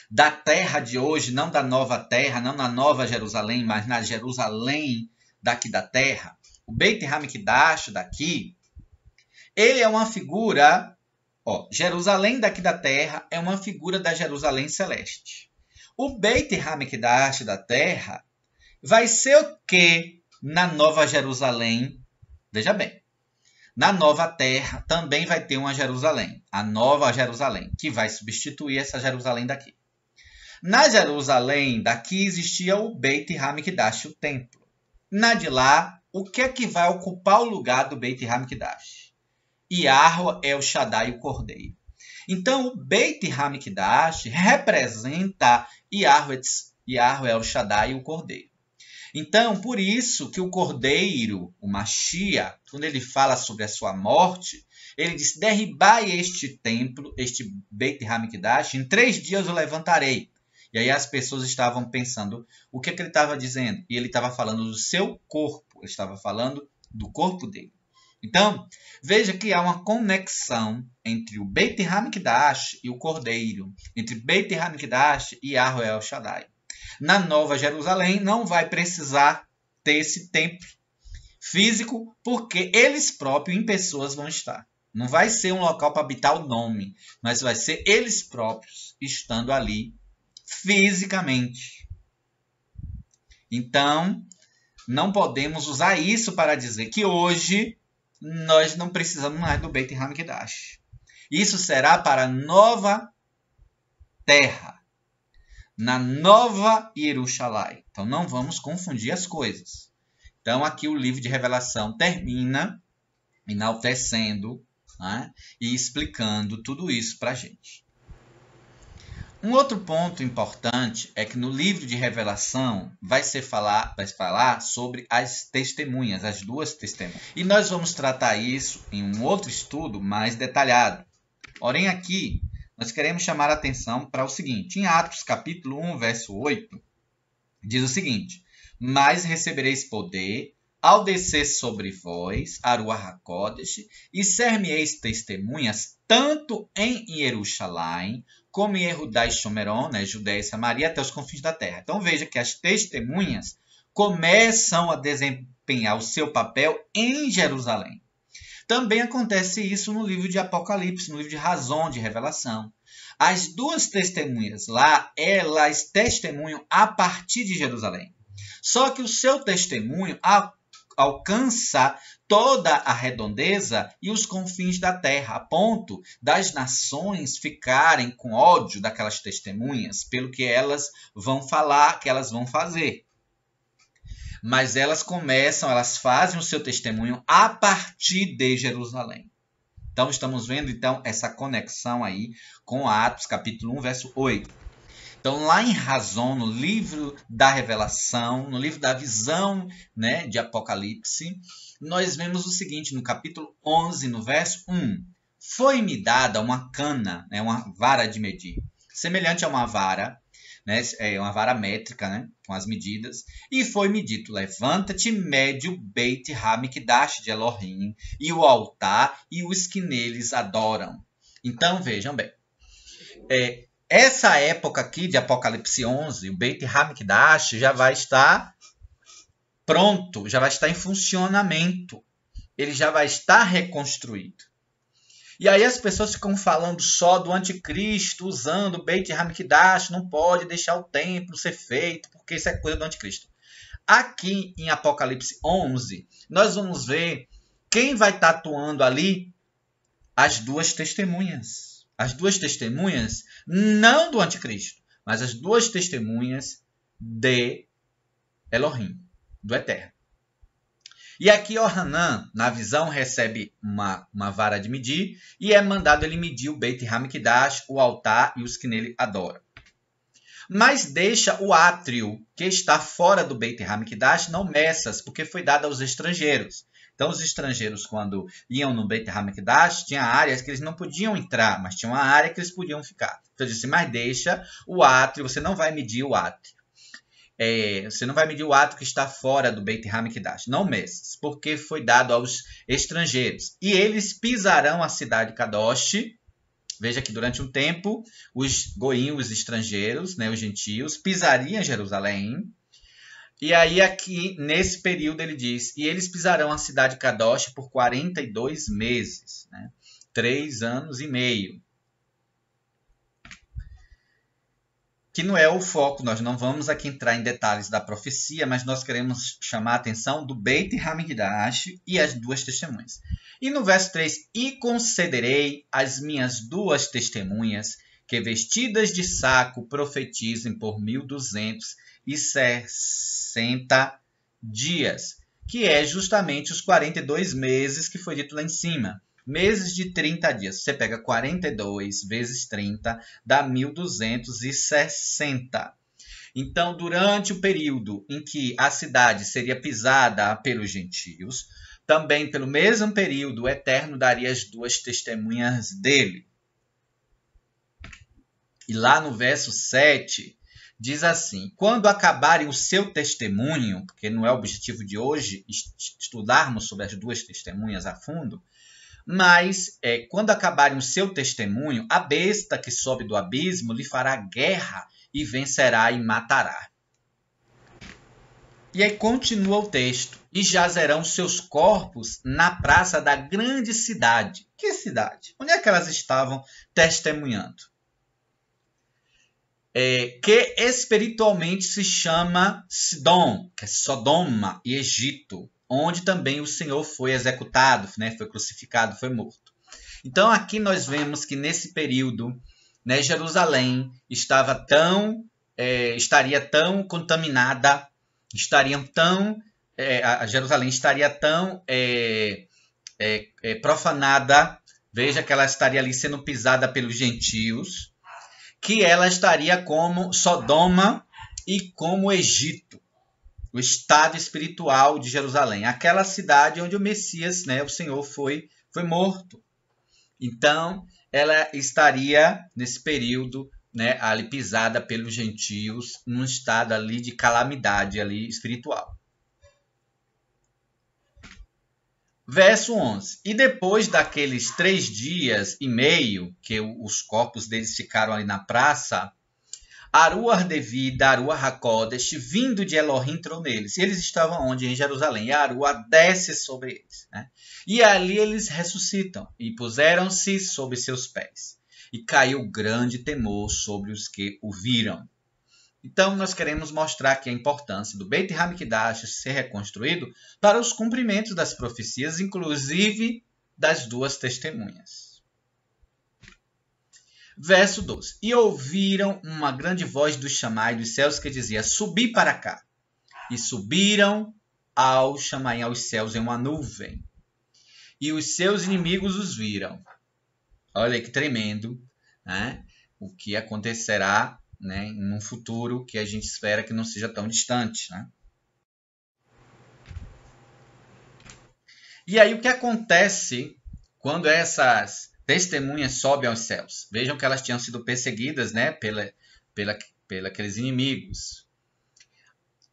da terra de hoje, não da nova terra, não na Nova Jerusalém, mas na Jerusalém daqui da terra, o Beit Hamikdash daqui, ele é uma figura, Jerusalém daqui da terra é uma figura da Jerusalém celeste. O Beit Hamikdash da terra vai ser o quê na Nova Jerusalém? Veja bem, na nova terra também vai ter uma Jerusalém, a Nova Jerusalém, que vai substituir essa Jerusalém daqui. Na Jerusalém daqui existia o Beit Hamikdash, o templo. Na de lá, o que é que vai ocupar o lugar do Beit Hamikdash? Yahweh El Shaddai, o Cordeiro. Então, o Beit Hamikdash representa Yahweh El Shaddai, o Cordeiro. Então, por isso que o Cordeiro, o Mashiach, quando ele fala sobre a sua morte, ele diz, derribai este templo, este Beit Hamikdash, em 3 dias eu levantarei. E aí as pessoas estavam pensando, o que ele estava dizendo? E ele estava falando do seu corpo, ele estava falando do corpo dele. Então, veja que há uma conexão entre o Beit Hamikdash e o Cordeiro, entre Beit Hamikdash e Yahweh El Shaddai. Na Nova Jerusalém não vai precisar ter esse templo físico, porque eles próprios em pessoas vão estar. Não vai ser um local para habitar o nome, mas vai ser eles próprios estando ali fisicamente. Então, não podemos usar isso para dizer que hoje nós não precisamos mais do Beit Hamikdash. Isso será para a nova terra, na Nova Jerusalém. Então, não vamos confundir as coisas. Então, aqui o livro de Revelação termina enaltecendo, né, e explicando tudo isso para a gente. Um outro ponto importante é que no livro de Revelação vai falar sobre as testemunhas, as 2 testemunhas. E nós vamos tratar isso em um outro estudo mais detalhado. Porém, aqui nós queremos chamar a atenção para o seguinte. Em Atos capítulo 1, verso 8, diz o seguinte, mas recebereis poder ao descer sobre vós, Aruach HaKodesh, e ser-me-eis testemunhas, tanto em Jerusalém, como em Yehudá e Shomeron, né, Judéia e Samaria, até os confins da terra. Então veja que as testemunhas começam a desempenhar o seu papel em Jerusalém. Também acontece isso no livro de Apocalipse, no livro de Razão, de Revelação. As 2 testemunhas lá, elas testemunham a partir de Jerusalém. Só que o seu testemunho alcança toda a redondeza e os confins da terra, a ponto das nações ficarem com ódio daquelas testemunhas pelo que elas vão falar, que elas vão fazer. Mas elas fazem o seu testemunho a partir de Jerusalém. Então, estamos vendo essa conexão aí com Atos, capítulo 1, verso 8. Então, lá em Razão, no livro da Revelação, no livro da visão, né, de Apocalipse, nós vemos o seguinte, no capítulo 11, no verso 1. Foi-me dada uma cana, né, uma vara de medir, semelhante a uma vara, né? É uma vara métrica, né? Com as medidas. E foi-me dito, levanta-te, mede o Beit HaMikdash de Elohim, e o altar, e os que neles adoram. Então, vejam bem. Essa época aqui de Apocalipse 11, o Beit HaMikdash já vai estar pronto, já vai estar em funcionamento. Ele já vai estar reconstruído. E aí as pessoas ficam falando só do anticristo, usando o Beit HaMikdash, não pode deixar o templo ser feito, porque isso é coisa do anticristo. Aqui em Apocalipse 11, nós vamos ver quem vai estar atuando ali, as duas testemunhas. As duas testemunhas, não do anticristo, mas as duas testemunhas de Elohim, do Eterno. E aqui Ohanan, na visão, recebe uma vara de medir e é mandado ele medir o Beit HaMikdash, o altar e os que nele adoram. Mas deixa o átrio que está fora do Beit HaMikdash não meças, porque foi dado aos estrangeiros. Então os estrangeiros, quando iam no Beit HaMikdash, tinha áreas que eles não podiam entrar, mas tinha uma área que eles podiam ficar. Então eu disse, mas deixa o átrio, você não vai medir o átrio. Você não vai medir o átrio que está fora do Beit HaMikdash, não meças, porque foi dado aos estrangeiros. E eles pisarão a cidade Kadosh. Veja que durante um tempo, os goim, os estrangeiros, né, os gentios, pisariam Jerusalém. E aí aqui, nesse período, ele diz, e eles pisarão a cidade Kadosh por 42 meses, né, 3 anos e meio. Que não é o foco, nós não vamos aqui entrar em detalhes da profecia, mas nós queremos chamar a atenção do Beit HaMikdash e as duas testemunhas. E no verso 3, e concederei às minhas duas testemunhas que vestidas de saco profetizem por 1260 dias, que é justamente os 42 meses que foi dito lá em cima. Meses de 30 dias. Você pega 42 vezes 30, dá 1260. Então, durante o período em que a cidade seria pisada pelos gentios, também pelo mesmo período, o Eterno daria as duas testemunhas dele. E lá no verso 7, diz assim, quando acabarem o seu testemunho, porque não é o objetivo de hoje estudarmos sobre as duas testemunhas a fundo, mas quando acabarem o seu testemunho, a besta que sobe do abismo lhe fará guerra e vencerá e matará. E aí continua o texto. E jazerão seus corpos na praça da grande cidade. Que cidade? Onde é que elas estavam testemunhando? Que espiritualmente se chama Sidom, que é Sodoma e Egito, onde também o Senhor foi executado, né? Foi crucificado, foi morto. Então aqui nós vemos que nesse período, né, Jerusalém estaria tão contaminada, Jerusalém estaria tão profanada, veja que ela estaria ali sendo pisada pelos gentios, que ela estaria como Sodoma e como Egito, o estado espiritual de Jerusalém, aquela cidade onde o Messias, né, o Senhor, foi morto. Então, ela estaria, nesse período, né, ali pisada pelos gentios, num estado ali de calamidade ali espiritual. Verso 11. E depois daqueles 3 dias e meio que os corpos deles ficaram ali na praça, Aruach Devi, Aruach HaKodesh, vindo de Elohim, entrou neles. E eles estavam onde? Em Jerusalém. E Aruach desce sobre eles, né? E ali eles ressuscitam e puseram-se sobre seus pés. E caiu grande temor sobre os que o viram. Então, nós queremos mostrar aqui a importância do Beit HaMikdash ser reconstruído para os cumprimentos das profecias, inclusive das duas testemunhas. Verso 12. E ouviram uma grande voz do Chamai dos céus que dizia, subi para cá. E subiram ao Chamai aos céus em uma nuvem. E os seus inimigos os viram. Olha que tremendo, né? O que acontecerá, né, num futuro que a gente espera que não seja tão distante, né? E aí o que acontece quando essas testemunhas sobem aos céus. Vejam que elas tinham sido perseguidas, né, aqueles inimigos.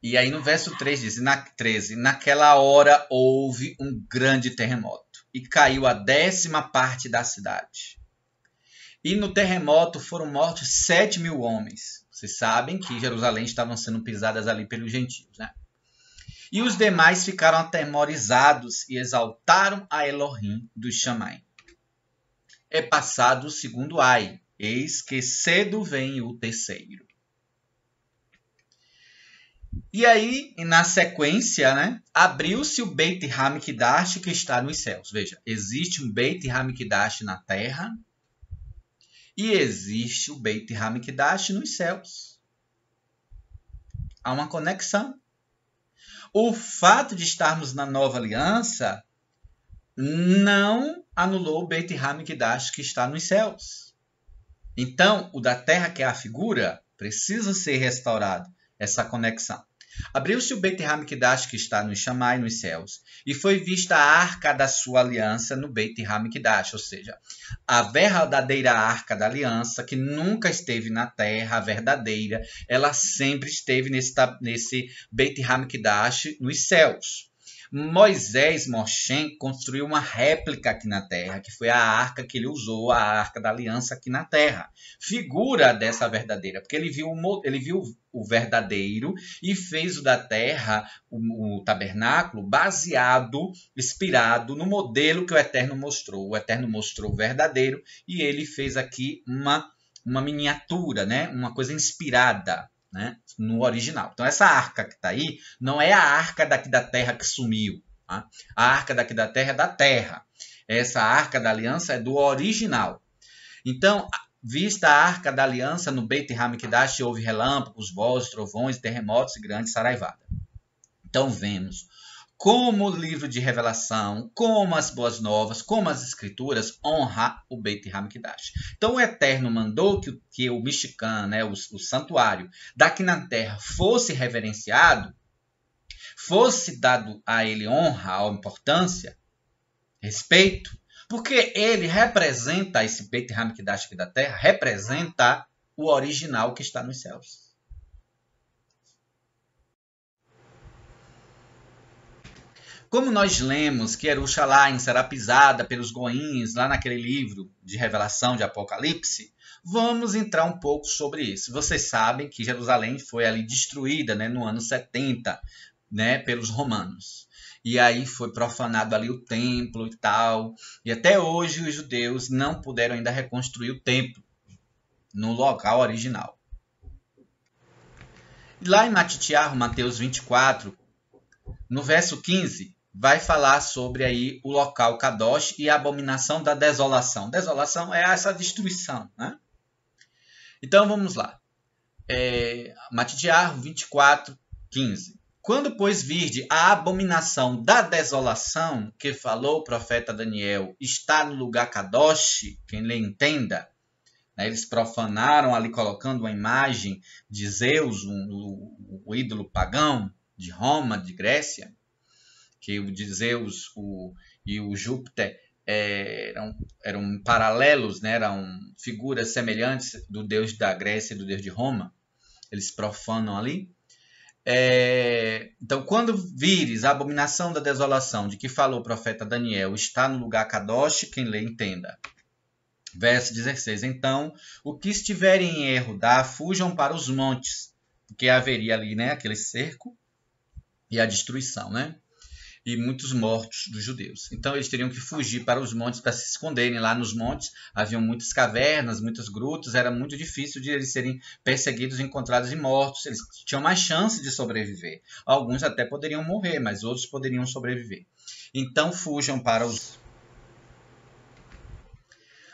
E aí no verso 3 diz, 13, naquela hora houve um grande terremoto e caiu a 10ª parte da cidade. E no terremoto foram mortos 7.000 homens. Vocês sabem que Jerusalém estavam sendo pisadas ali pelos gentios, né? E os demais ficaram atemorizados e exaltaram a Elohim dos Shammai. É passado o segundo ai, eis que cedo vem o terceiro. E aí, na sequência, né, abriu-se o Beit Hamikdash que está nos céus. Veja, existe um Beit Hamikdash na terra e existe o Beit Hamikdash nos céus. Há uma conexão. O fato de estarmos na nova aliança não anulou o Beit Hamikdash que está nos céus. Então, o da terra, que é a figura, precisa ser restaurado, essa conexão. Abriu-se o Beit Hamikdash que está nos Shammai, nos céus, e foi vista a arca da sua aliança no Beit Hamikdash, ou seja, a verdadeira arca da aliança, que nunca esteve na terra, a verdadeira, ela sempre esteve nesse Beit Hamikdash nos céus. Moisés, Moshe, construiu uma réplica aqui na terra, que foi a arca que ele usou, a arca da aliança aqui na terra. Figura dessa verdadeira, porque ele viu o verdadeiro e fez o da terra, o tabernáculo, baseado, inspirado no modelo que o Eterno mostrou. O Eterno mostrou o verdadeiro e ele fez aqui uma miniatura, né? Uma coisa inspirada, né, no original. Então, essa arca que está aí não é a arca daqui da terra que sumiu. Tá? A arca daqui da terra é da terra. Essa arca da aliança é do original. Então, vista a arca da aliança no Beit Hamikdash, houve relâmpagos, vozes, trovões, terremotos e grande saraivada. Então, vemos como o livro de revelação, como as boas novas, como as escrituras, honra o Beit Hamikdash. Então o Eterno mandou que o Mishkan, né, o santuário, daqui na terra fosse reverenciado, fosse dado a ele honra, a importância, respeito, porque ele representa, esse Beit Hamikdash aqui da terra, representa o original que está nos céus. Como nós lemos que Jerusalém será pisada pelos goíns, lá naquele livro de Revelação, de Apocalipse, vamos entrar um pouco sobre isso. Vocês sabem que Jerusalém foi ali destruída, né, no ano 70, né, pelos romanos. E aí foi profanado ali o templo e tal. E até hoje os judeus não puderam ainda reconstruir o templo no local original. Lá em Matitiahu, Mateus 24, no verso 15... vai falar sobre aí o local Kadosh e a abominação da desolação. Desolação é essa destruição, né? Então vamos lá. Matitiahu 24, 15. Quando, pois, virde a abominação da desolação, que falou o profeta Daniel, está no lugar Kadosh, quem lhe entenda, né? Eles profanaram ali colocando uma imagem de Zeus, o ídolo pagão de Roma, de Grécia, que o de Zeus e o Júpiter eram paralelos, né? Eram figuras semelhantes do deus da Grécia e do deus de Roma. Eles profanam ali. Então, quando vires a abominação da desolação, de que falou o profeta Daniel, está no lugar Kadosh, quem lê entenda. Verso 16. Então, o que estiver em erro, fujam para os montes, porque haveria ali, né, aquele cerco e a destruição, né? E muitos mortos dos judeus. Então eles teriam que fugir para os montes para se esconderem. Lá nos montes haviam muitas cavernas, muitas grutas, era muito difícil de eles serem perseguidos, encontrados e mortos. Eles tinham mais chance de sobreviver. Alguns até poderiam morrer, mas outros poderiam sobreviver. Então fujam para os...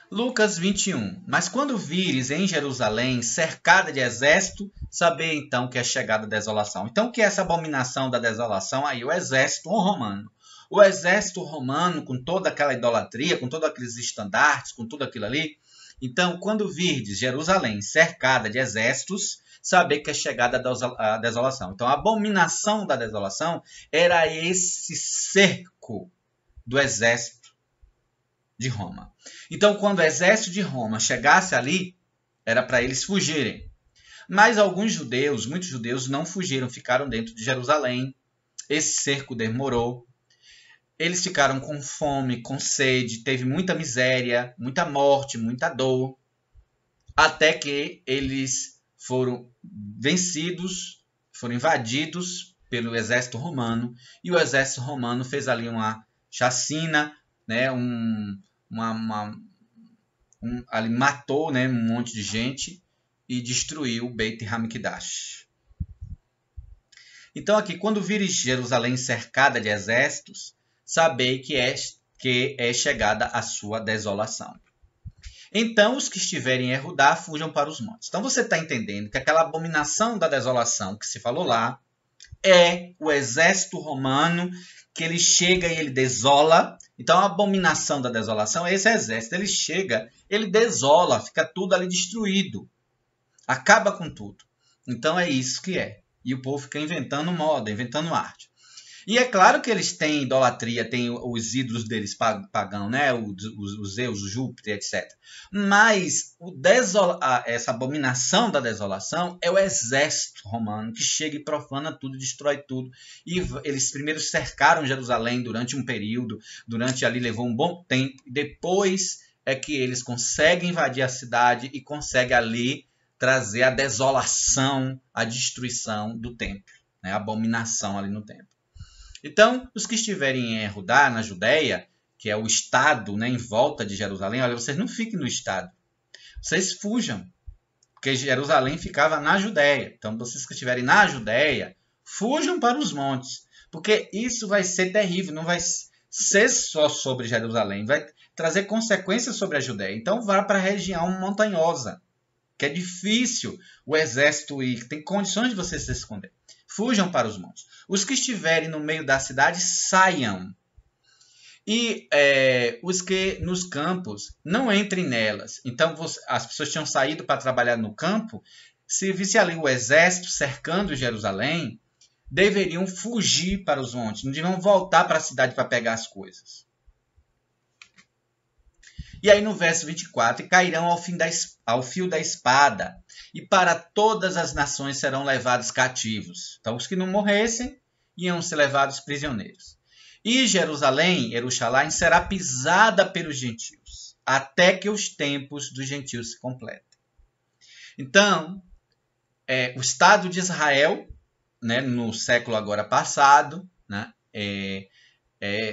Lucas 21. Mas quando vires em Jerusalém cercada de exército, saber então que é chegada a desolação. Então, o que é essa abominação da desolação? Aí, o exército romano. O exército romano, com toda aquela idolatria, com todos aqueles estandartes, com tudo aquilo ali. Então, quando virdes Jerusalém cercada de exércitos, saber que é chegada a desolação. Então, a abominação da desolação era esse cerco do exército. de Roma. Então, quando o exército de Roma chegasse ali, era para eles fugirem. Mas alguns judeus, muitos judeus, não fugiram, ficaram dentro de Jerusalém. Esse cerco demorou. Eles ficaram com fome, com sede, teve muita miséria, muita morte, muita dor, até que eles foram vencidos, foram invadidos pelo exército romano, e o exército romano fez ali uma chacina, né, ali matou, né, um monte de gente e destruiu Beit Hamikdash. Então aqui, quando vires Jerusalém cercada de exércitos, sabei que é chegada a sua desolação. Então os que estiverem em Erudá fujam para os montes. Então você está entendendo que aquela abominação da desolação que se falou lá é o exército romano, que ele chega e ele desola. Então a abominação da desolação é esse exército. Ele chega, ele desola, fica tudo ali destruído. Acaba com tudo. Então é isso que é. E o povo fica inventando moda, inventando arte. E é claro que eles têm idolatria, têm os ídolos deles pagãos, né? Os Zeus, o Júpiter, etc. Mas essa abominação da desolação é o exército romano que chega e profana tudo, destrói tudo. E eles primeiro cercaram Jerusalém durante um período, ali levou um bom tempo. Depois é que eles conseguem invadir a cidade e conseguem ali trazer a desolação, a destruição do templo, né? A abominação ali no templo. Então, os que estiverem em Erudá, na Judéia, que é o estado, né, em volta de Jerusalém, olha, vocês não fiquem no estado. Vocês fujam, porque Jerusalém ficava na Judéia. Então, vocês que estiverem na Judéia, fujam para os montes, porque isso vai ser terrível, não vai ser só sobre Jerusalém, vai trazer consequências sobre a Judéia. Então, vá para a região montanhosa, que é difícil o exército ir, tem condições de você se esconder. Fujam para os montes. Os que estiverem no meio da cidade, saiam. E os que nos campos, não entrem nelas. Então, as pessoas tinham saído para trabalhar no campo. Se visse ali o exército cercando Jerusalém, deveriam fugir para os montes. Não deviam voltar para a cidade para pegar as coisas. E aí no verso 24, e cairão ao fio da espada, e para todas as nações serão levados cativos. Então os que não morressem iam ser levados prisioneiros. E Jerusalém, Jerusalém, será pisada pelos gentios, até que os tempos dos gentios se completem. Então, o Estado de Israel, né, no século agora passado, né,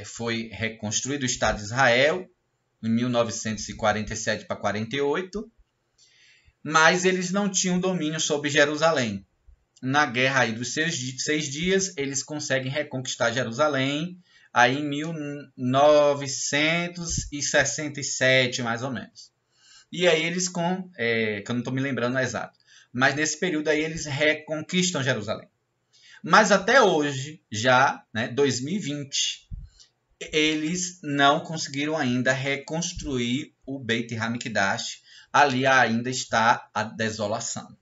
foi reconstruído o Estado de Israel, em 1947 para 48, mas eles não tinham domínio sobre Jerusalém. Na guerra aí dos 6 dias, eles conseguem reconquistar Jerusalém, aí em 1967, mais ou menos. E aí eles, que eu não estou me lembrando exato, mas nesse período aí eles reconquistam Jerusalém. Mas até hoje, já, né, 2020, eles não conseguiram ainda reconstruir o Beit Hamikdash. Ali ainda está a desolação.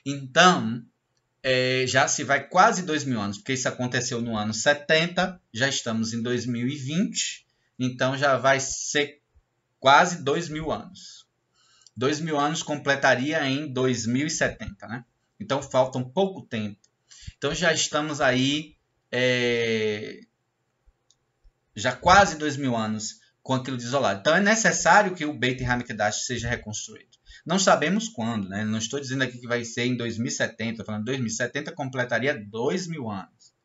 Então, já se vai quase 2.000 anos, porque isso aconteceu no ano 70, já estamos em 2020, então já vai ser quase 2.000 anos. 2.000 anos completaria em 2070, né? Então falta um pouco tempo. Então já estamos aí já quase 2.000 anos com aquilo desolado. Então é necessário que o Beit Hamikdash seja reconstruído. Não sabemos quando, né? Não estou dizendo aqui que vai ser em 2070, estou falando 2070 completaria 2.000 anos.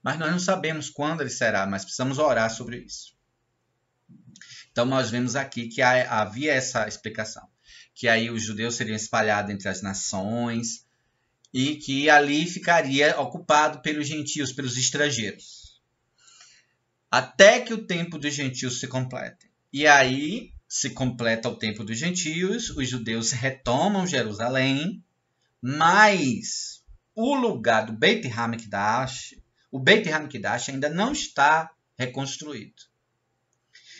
Mas nós não sabemos quando ele será, mas precisamos orar sobre isso. Então nós vemos aqui que havia essa explicação, que aí os judeus seriam espalhados entre as nações e que ali ficaria ocupado pelos gentios, pelos estrangeiros, até que o tempo dos gentios se complete. E aí se completa o tempo dos gentios, os judeus retomam Jerusalém, mas o lugar do Beit Hamikdash, o Beit Hamikdash ainda não está reconstruído.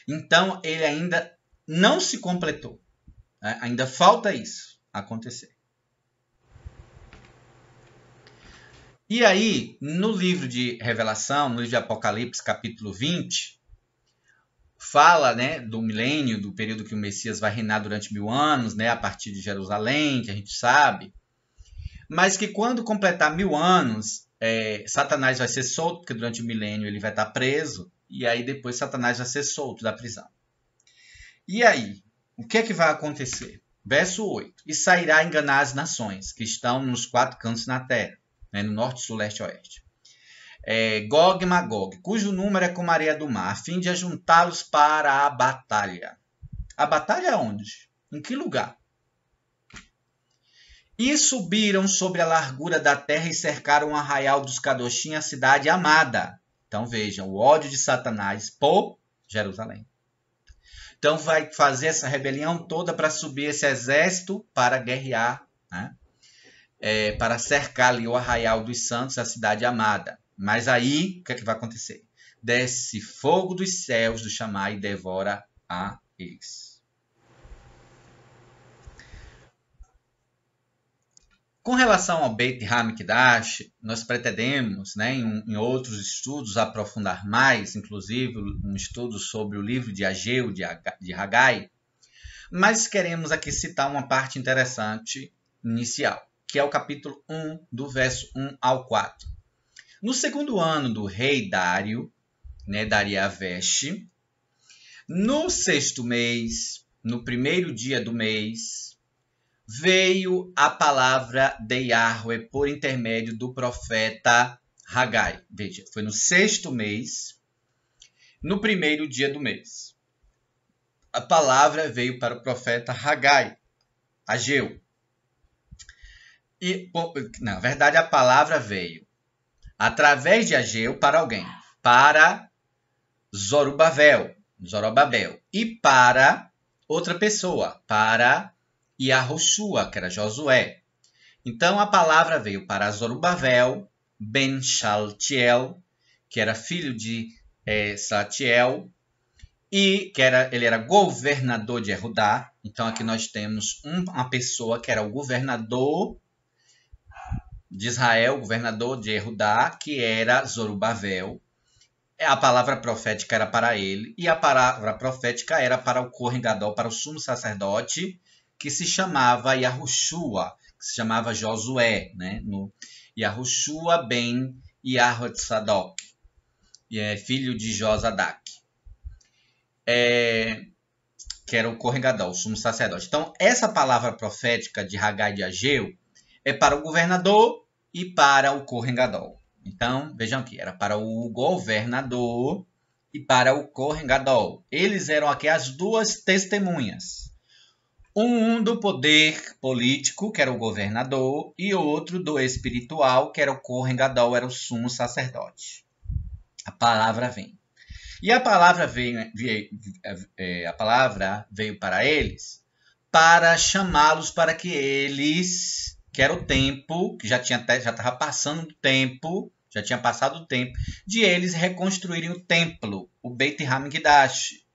Então ele ainda não se completou, né? Ainda falta isso acontecer. E aí, no livro de Revelação, no livro de Apocalipse, capítulo 20, fala, né, do milênio, do período que o Messias vai reinar durante 1000 anos, né, a partir de Jerusalém, que a gente sabe, mas que quando completar 1000 anos, Satanás vai ser solto, porque durante o milênio ele vai estar preso, e aí depois Satanás vai ser solto da prisão. E aí, o que é que vai acontecer? Verso 8. E sairá a enganar as nações, que estão nos 4 cantos na terra, né, no norte, sul, leste e oeste. Gog e Magog, cujo número é como a areia do mar, a fim de ajuntá-los para a batalha. A batalha é onde? Em que lugar? E subiram sobre a largura da terra e cercaram o arraial dos Kadoshim, a cidade amada. Então vejam, o ódio de Satanás por Jerusalém. Então vai fazer essa rebelião toda para subir esse exército para guerrear, né? Para cercar ali o arraial dos santos, a cidade amada. Mas aí, o que é que vai acontecer? Desce fogo dos céus do Shammai e devora a eles. Com relação ao Beit HaMikdash, nós pretendemos, né, em outros estudos, aprofundar mais, inclusive um estudo sobre o livro de Ageu, de Haggai, mas queremos aqui citar uma parte interessante inicial, que é o capítulo 1, do verso 1 ao 4. No segundo ano do rei Dário, né, Dariavesh, no sexto mês, no primeiro dia do mês, veio a palavra de Yahweh por intermédio do profeta Haggai. Veja, foi no sexto mês, no primeiro dia do mês. A palavra veio para o profeta Haggai, Ageu. E, na verdade, a palavra veio através de Ageu para alguém, para Zorobabel, e para outra pessoa, para Yahushua, que era Josué. Então a palavra veio para Zorobabel, ben Shaltiel, que era filho de Saltiel, e ele era governador de Judá. Então aqui nós temos uma pessoa que era o governador de Israel, governador de Judá, que era Zorobabel. A palavra profética era para ele, e a palavra profética era para o Kohen Gadol, para o sumo sacerdote, que se chamava Yahushua, que se chamava Josué, né? No Yahushua ben Yahotsadok, filho de Josadak, que era o Kohen Gadol, o sumo sacerdote. Então, essa palavra profética de Haggai de Ageu é para o governador e para o Kohen Gadol. Então, vejam aqui, era para o governador e para o Kohen Gadol. Eles eram aqui as duas testemunhas. Um do poder político, que era o governador, e outro do espiritual, que era o Kohen Gadol, era o sumo sacerdote. A palavra vem. E a palavra veio para eles para chamá-los para que eles, que era o tempo, que já estava passando do tempo, já tinha passado o tempo, de eles reconstruírem o templo, o Beit HaMikdash.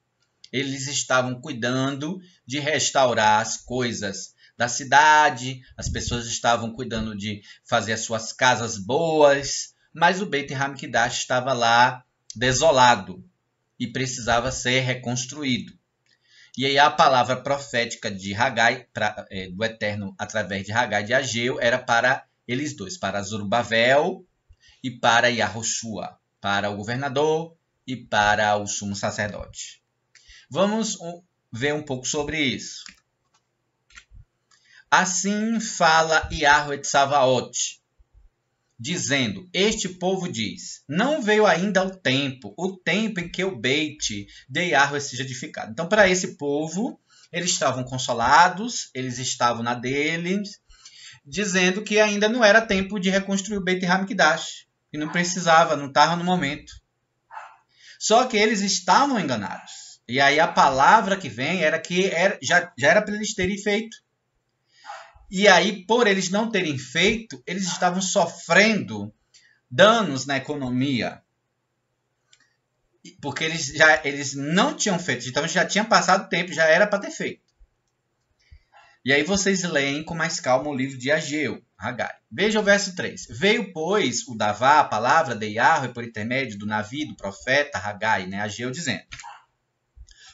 Eles estavam cuidando de restaurar as coisas da cidade, as pessoas estavam cuidando de fazer as suas casas boas, mas o Beit HaMikdash estava lá desolado e precisava ser reconstruído. E aí a palavra profética de Haggai, do Eterno através de Haggai de Ageu, era para eles dois, para Zorobabel e para Yahushua, para o governador e para o sumo sacerdote. Vamos ver um pouco sobre isso. Assim fala Yahweh Tsavaot, dizendo, este povo diz, não veio ainda o tempo em que o Beit de Yahweh seja edificado. Então, para esse povo, eles estavam consolados, eles estavam na deles, dizendo que ainda não era tempo de reconstruir o Beit HaMikdash, e não precisava, não estava no momento. Só que eles estavam enganados. E aí a palavra que vem era que já era para eles terem feito. E aí, por eles não terem feito, eles estavam sofrendo danos na economia. Porque eles não tinham feito. Então já tinha passado o tempo, já era para ter feito. E aí vocês leem com mais calma o livro de Ageu, Haggai. Veja o verso 3. Veio, pois, o Davá, a palavra de Yahweh, por intermédio do Navi, do profeta Haggai, né, Ageu, dizendo,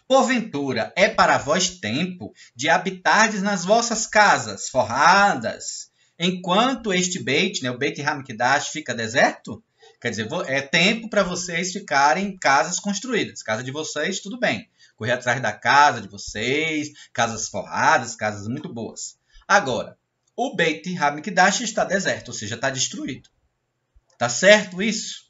Porventura, é para vós tempo de habitardes nas vossas casas forradas, enquanto este Beit, né, o Beit Hamikdash, fica deserto? Quer dizer, é tempo para vocês ficarem em casas construídas. Casa de vocês, tudo bem. Correr atrás da casa de vocês, casas forradas, casas muito boas. Agora, o Beit Hamikdash está deserto, ou seja, está destruído. Tá certo isso?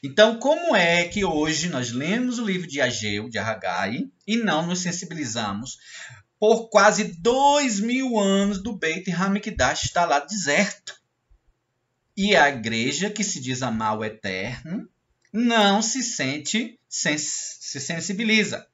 Então, como é que hoje nós lemos o livro de Ageu, de Haggai, e não nos sensibilizamos por quase 2000 anos do Beit Hamikdash está lá deserto? E a igreja, que se diz amar o Eterno, não se sensibiliza.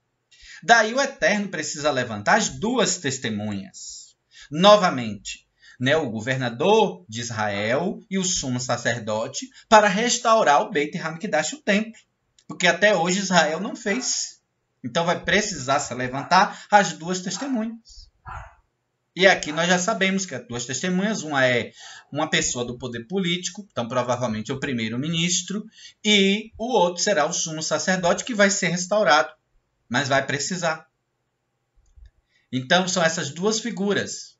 Daí o Eterno precisa levantar as duas testemunhas. Novamente, né, o governador de Israel e o sumo sacerdote, para restaurar o Beit Hamikdash, o templo. Porque até hoje Israel não fez. Então vai precisar se levantar as duas testemunhas. E aqui nós já sabemos que as duas testemunhas, uma é uma pessoa do poder político, então provavelmente o primeiro-ministro, e o outro será o sumo sacerdote, que vai ser restaurado, mas vai precisar. Então são essas duas figuras.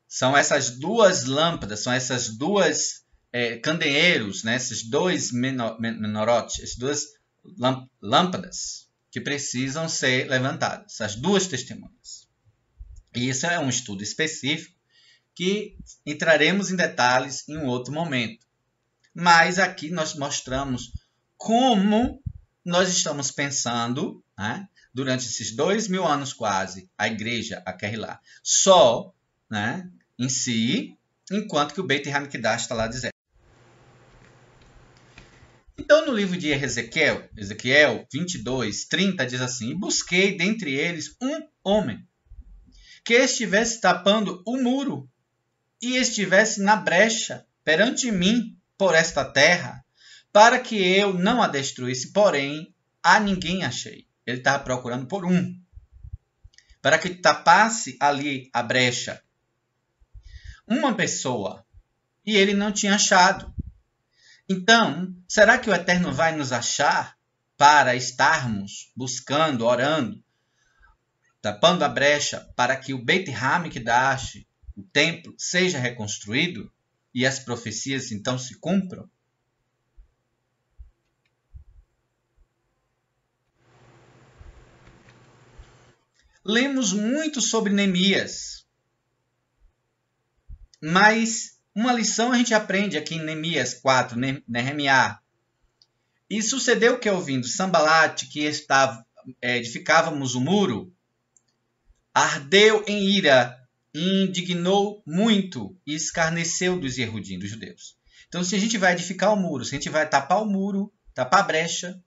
São essas duas lâmpadas, são essas duas candeeiros, né? Esses dois menorotes, essas duas lâmpadas que precisam ser levantadas, essas duas testemunhas. E isso é um estudo específico que entraremos em detalhes em um outro momento. Mas aqui nós mostramos como nós estamos pensando, né, durante esses 2000 anos quase, a igreja, a Kehillah, só, né, em si, enquanto que o Beit Hamikdash está lá deserto. Então, no livro de Ezequiel 22, 30, diz assim: busquei dentre eles um homem que estivesse tapando o muro e estivesse na brecha perante mim por esta terra, para que eu não a destruísse, porém, a ninguém achei. Ele estava procurando por um, para que tapasse ali a brecha. Uma pessoa, e ele não tinha achado. Então, será que o Eterno vai nos achar para estarmos buscando, orando, tapando a brecha para que o Beit Hamikdash, o templo, seja reconstruído e as profecias então se cumpram? Lemos muito sobre Neemias, mas uma lição a gente aprende aqui em Neemias 4, Nehemiá. E sucedeu que, ouvindo Sambalate, que edificávamos o muro, ardeu em ira, indignou muito e escarneceu dos Yehudim, dos judeus. Então, se a gente vai edificar o muro, se a gente vai tapar o muro, tapar a brecha,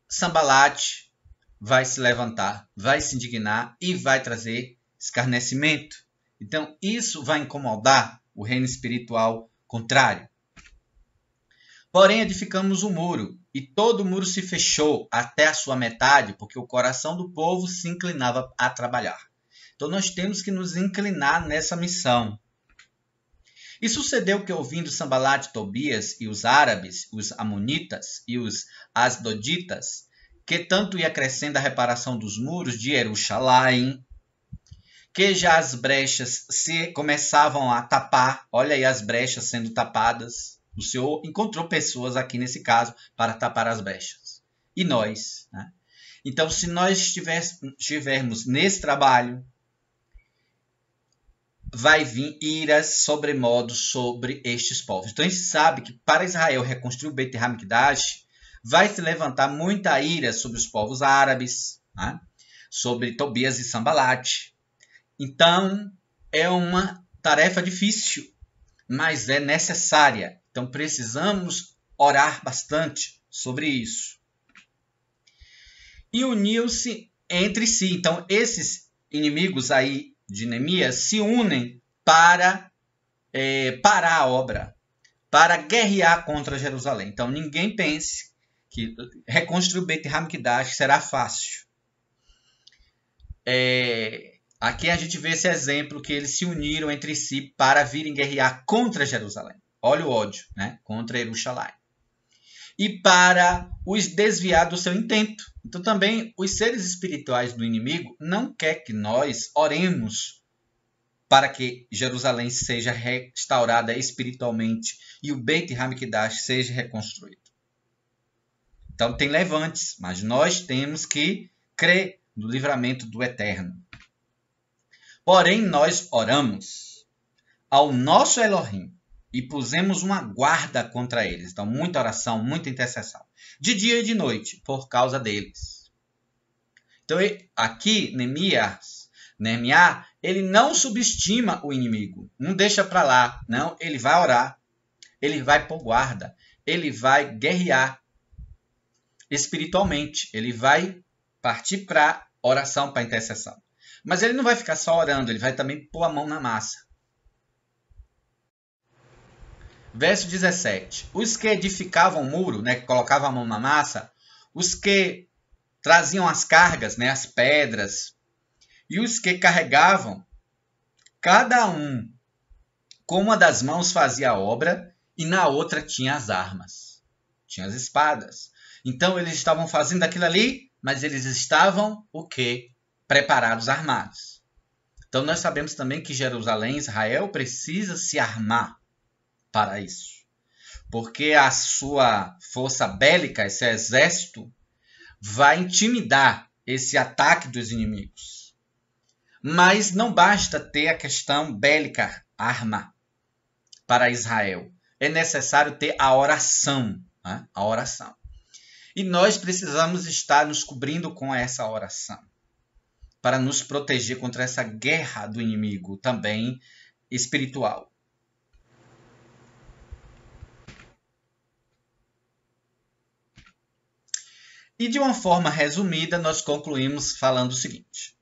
Sambalate vai se levantar, vai se indignar e vai trazer escarnecimento. Então, isso vai incomodar o reino espiritual contrário. Porém, edificamos o muro, e todo o muro se fechou até a sua metade, porque o coração do povo se inclinava a trabalhar. Então, nós temos que nos inclinar nessa missão. E sucedeu que, ouvindo Sambalate e Tobias e os árabes, os amonitas e os asdoditas, que tanto ia crescendo a reparação dos muros de Jerusalém, que já as brechas se começavam a tapar, olha aí as brechas sendo tapadas. O Senhor encontrou pessoas aqui nesse caso para tapar as brechas. E nós, né? Então, se nós estivermos nesse trabalho, vai vir iras sobremodo sobre estes povos. Então, a gente sabe que para Israel reconstruir o Beit Hamikdash, vai se levantar muita ira sobre os povos árabes, né? Sobre Tobias e Sambalate. Então, é uma tarefa difícil, mas é necessária. Então, precisamos orar bastante sobre isso. E uniu-se entre si. Então, esses inimigos aí de Neemias se unem para parar a obra, para guerrear contra Jerusalém. Então, ninguém pense que reconstruir o Beit Hamikdash será fácil. Aqui a gente vê esse exemplo que eles se uniram entre si para virem guerrear contra Jerusalém. Olha o ódio, né? Contra Jerusalém. e para os desviar do seu intento. Então também os seres espirituais do inimigo não querem que nós oremos para que Jerusalém seja restaurada espiritualmente e o Beit HaMikdash seja reconstruído. Então tem levantes, mas nós temos que crer no livramento do Eterno. Porém, nós oramos ao nosso Elohim e pusemos uma guarda contra eles. Então, muita oração, muita intercessão. De dia e de noite, por causa deles. Então, aqui, Neemiá, ele não subestima o inimigo. Não deixa para lá. Não, ele vai orar. Ele vai pôr guarda. Ele vai guerrear espiritualmente. Ele vai partir para oração, para intercessão. Mas ele não vai ficar só orando. Ele vai também pôr a mão na massa. Verso 17. Os que edificavam o muro, que colocavam a mão na massa, os que traziam as cargas, as pedras, e os que carregavam, cada um com uma das mãos fazia a obra e na outra tinha as armas, tinha as espadas. Então eles estavam fazendo aquilo ali, mas eles estavam o quê? Preparados, armados. Então nós sabemos também que Jerusalém, Israel, precisa se armar para isso. Porque a sua força bélica, esse exército, vai intimidar esse ataque dos inimigos. Mas não basta ter a questão bélica, arma, para Israel. É necessário ter a oração. A oração. E nós precisamos estar nos cobrindo com essa oração. Para nos proteger contra essa guerra do inimigo, também espiritual. E de uma forma resumida, nós concluímos falando o seguinte.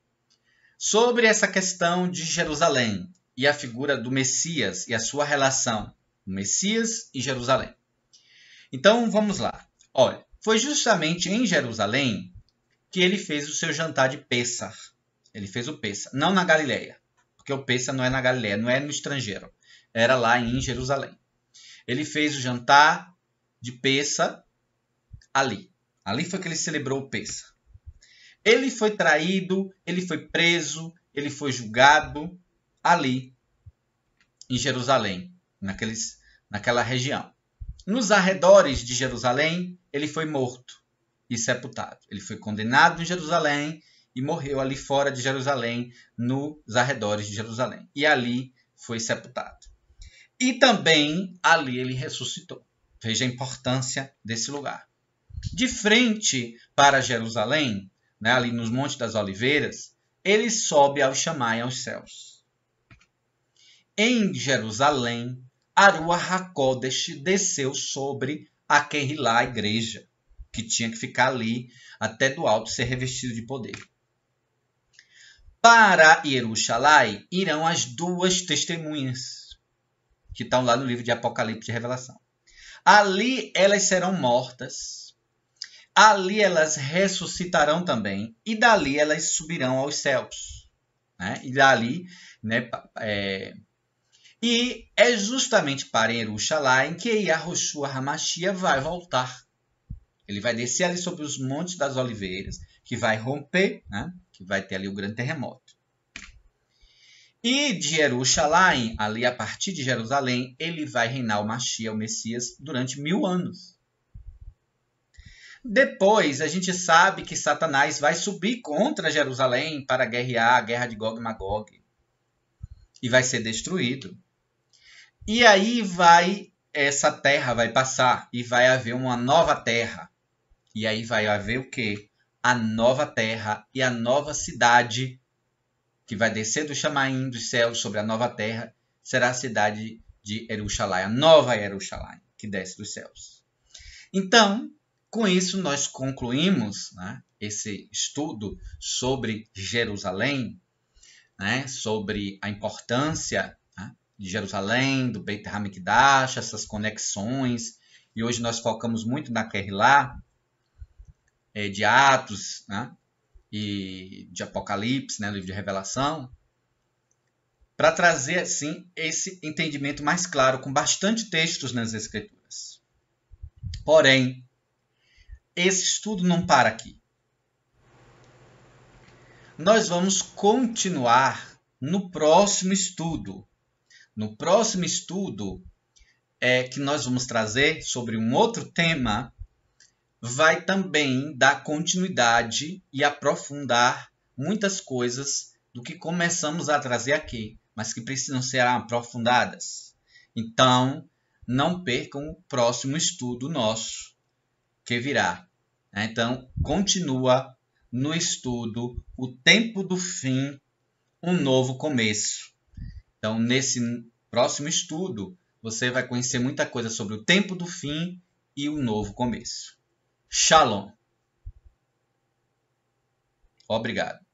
Sobre essa questão de Jerusalém e a figura do Messias e a sua relação, Messias e Jerusalém. Então, vamos lá. Olha, foi justamente em Jerusalém que ele fez o seu jantar de Pêssar. Ele fez o Pêssar, não na Galileia, porque o Pêssar não é na Galileia, não é no estrangeiro. Era lá em Jerusalém. Ele fez o jantar de Pêssar ali. Ali foi que ele celebrou o Pêssar. Ele foi traído, ele foi preso, ele foi julgado ali em Jerusalém, naquela região. Nos arredores de Jerusalém, ele foi morto e sepultado. Ele foi condenado em Jerusalém e morreu ali fora de Jerusalém, nos arredores de Jerusalém. E ali foi sepultado. E também ali ele ressuscitou. Veja a importância desse lugar. De frente para Jerusalém, ali nos Montes das Oliveiras, ele sobe ao Chamai aos céus. Em Jerusalém, Aruach HaKodesh desceu sobre a Kehilá, a igreja, que tinha que ficar ali até do alto ser revestido de poder. Para Jerusalém irão as duas testemunhas, que estão lá no livro de Apocalipse e Revelação. Ali elas serão mortas. Ali elas ressuscitarão também, e dali elas subirão aos céus. E dali, e é justamente para Jerusalém que Yahushua HaMashiach vai voltar. Ele vai descer ali sobre os Montes das Oliveiras, que vai romper, que vai ter ali o grande terremoto. E de Jerusalém, ali a partir de Jerusalém, ele vai reinar o Mashiach, o Messias, durante 1000 anos. Depois, a gente sabe que Satanás vai subir contra Jerusalém para guerrear a guerra de Gog e Magog. E vai ser destruído. E aí essa terra vai passar e vai haver uma nova terra. E aí vai haver o quê? A nova terra e a nova cidade que vai descer do Chamaim dos céus sobre a nova terra será a cidade de Jerusalém, a nova Jerusalém que desce dos céus. Então, com isso, nós concluímos esse estudo sobre Jerusalém, sobre a importância de Jerusalém, do Beit HaMikdash, essas conexões. E hoje nós focamos muito na Kehilá, de Atos e de Apocalipse, livro de Revelação, para trazer assim esse entendimento mais claro, com bastante textos nas Escrituras. Porém, esse estudo não para aqui. Nós vamos continuar no próximo estudo. No próximo estudo, que nós vamos trazer sobre um outro tema, vai também dar continuidade e aprofundar muitas coisas do que começamos a trazer aqui, mas que precisam ser aprofundadas. Então, não percam o próximo estudo nosso que virá. Então, continua no estudo O Tempo do Fim, um Novo Começo. Então, nesse próximo estudo, você vai conhecer muita coisa sobre o tempo do fim e o novo começo. Shalom. Obrigado.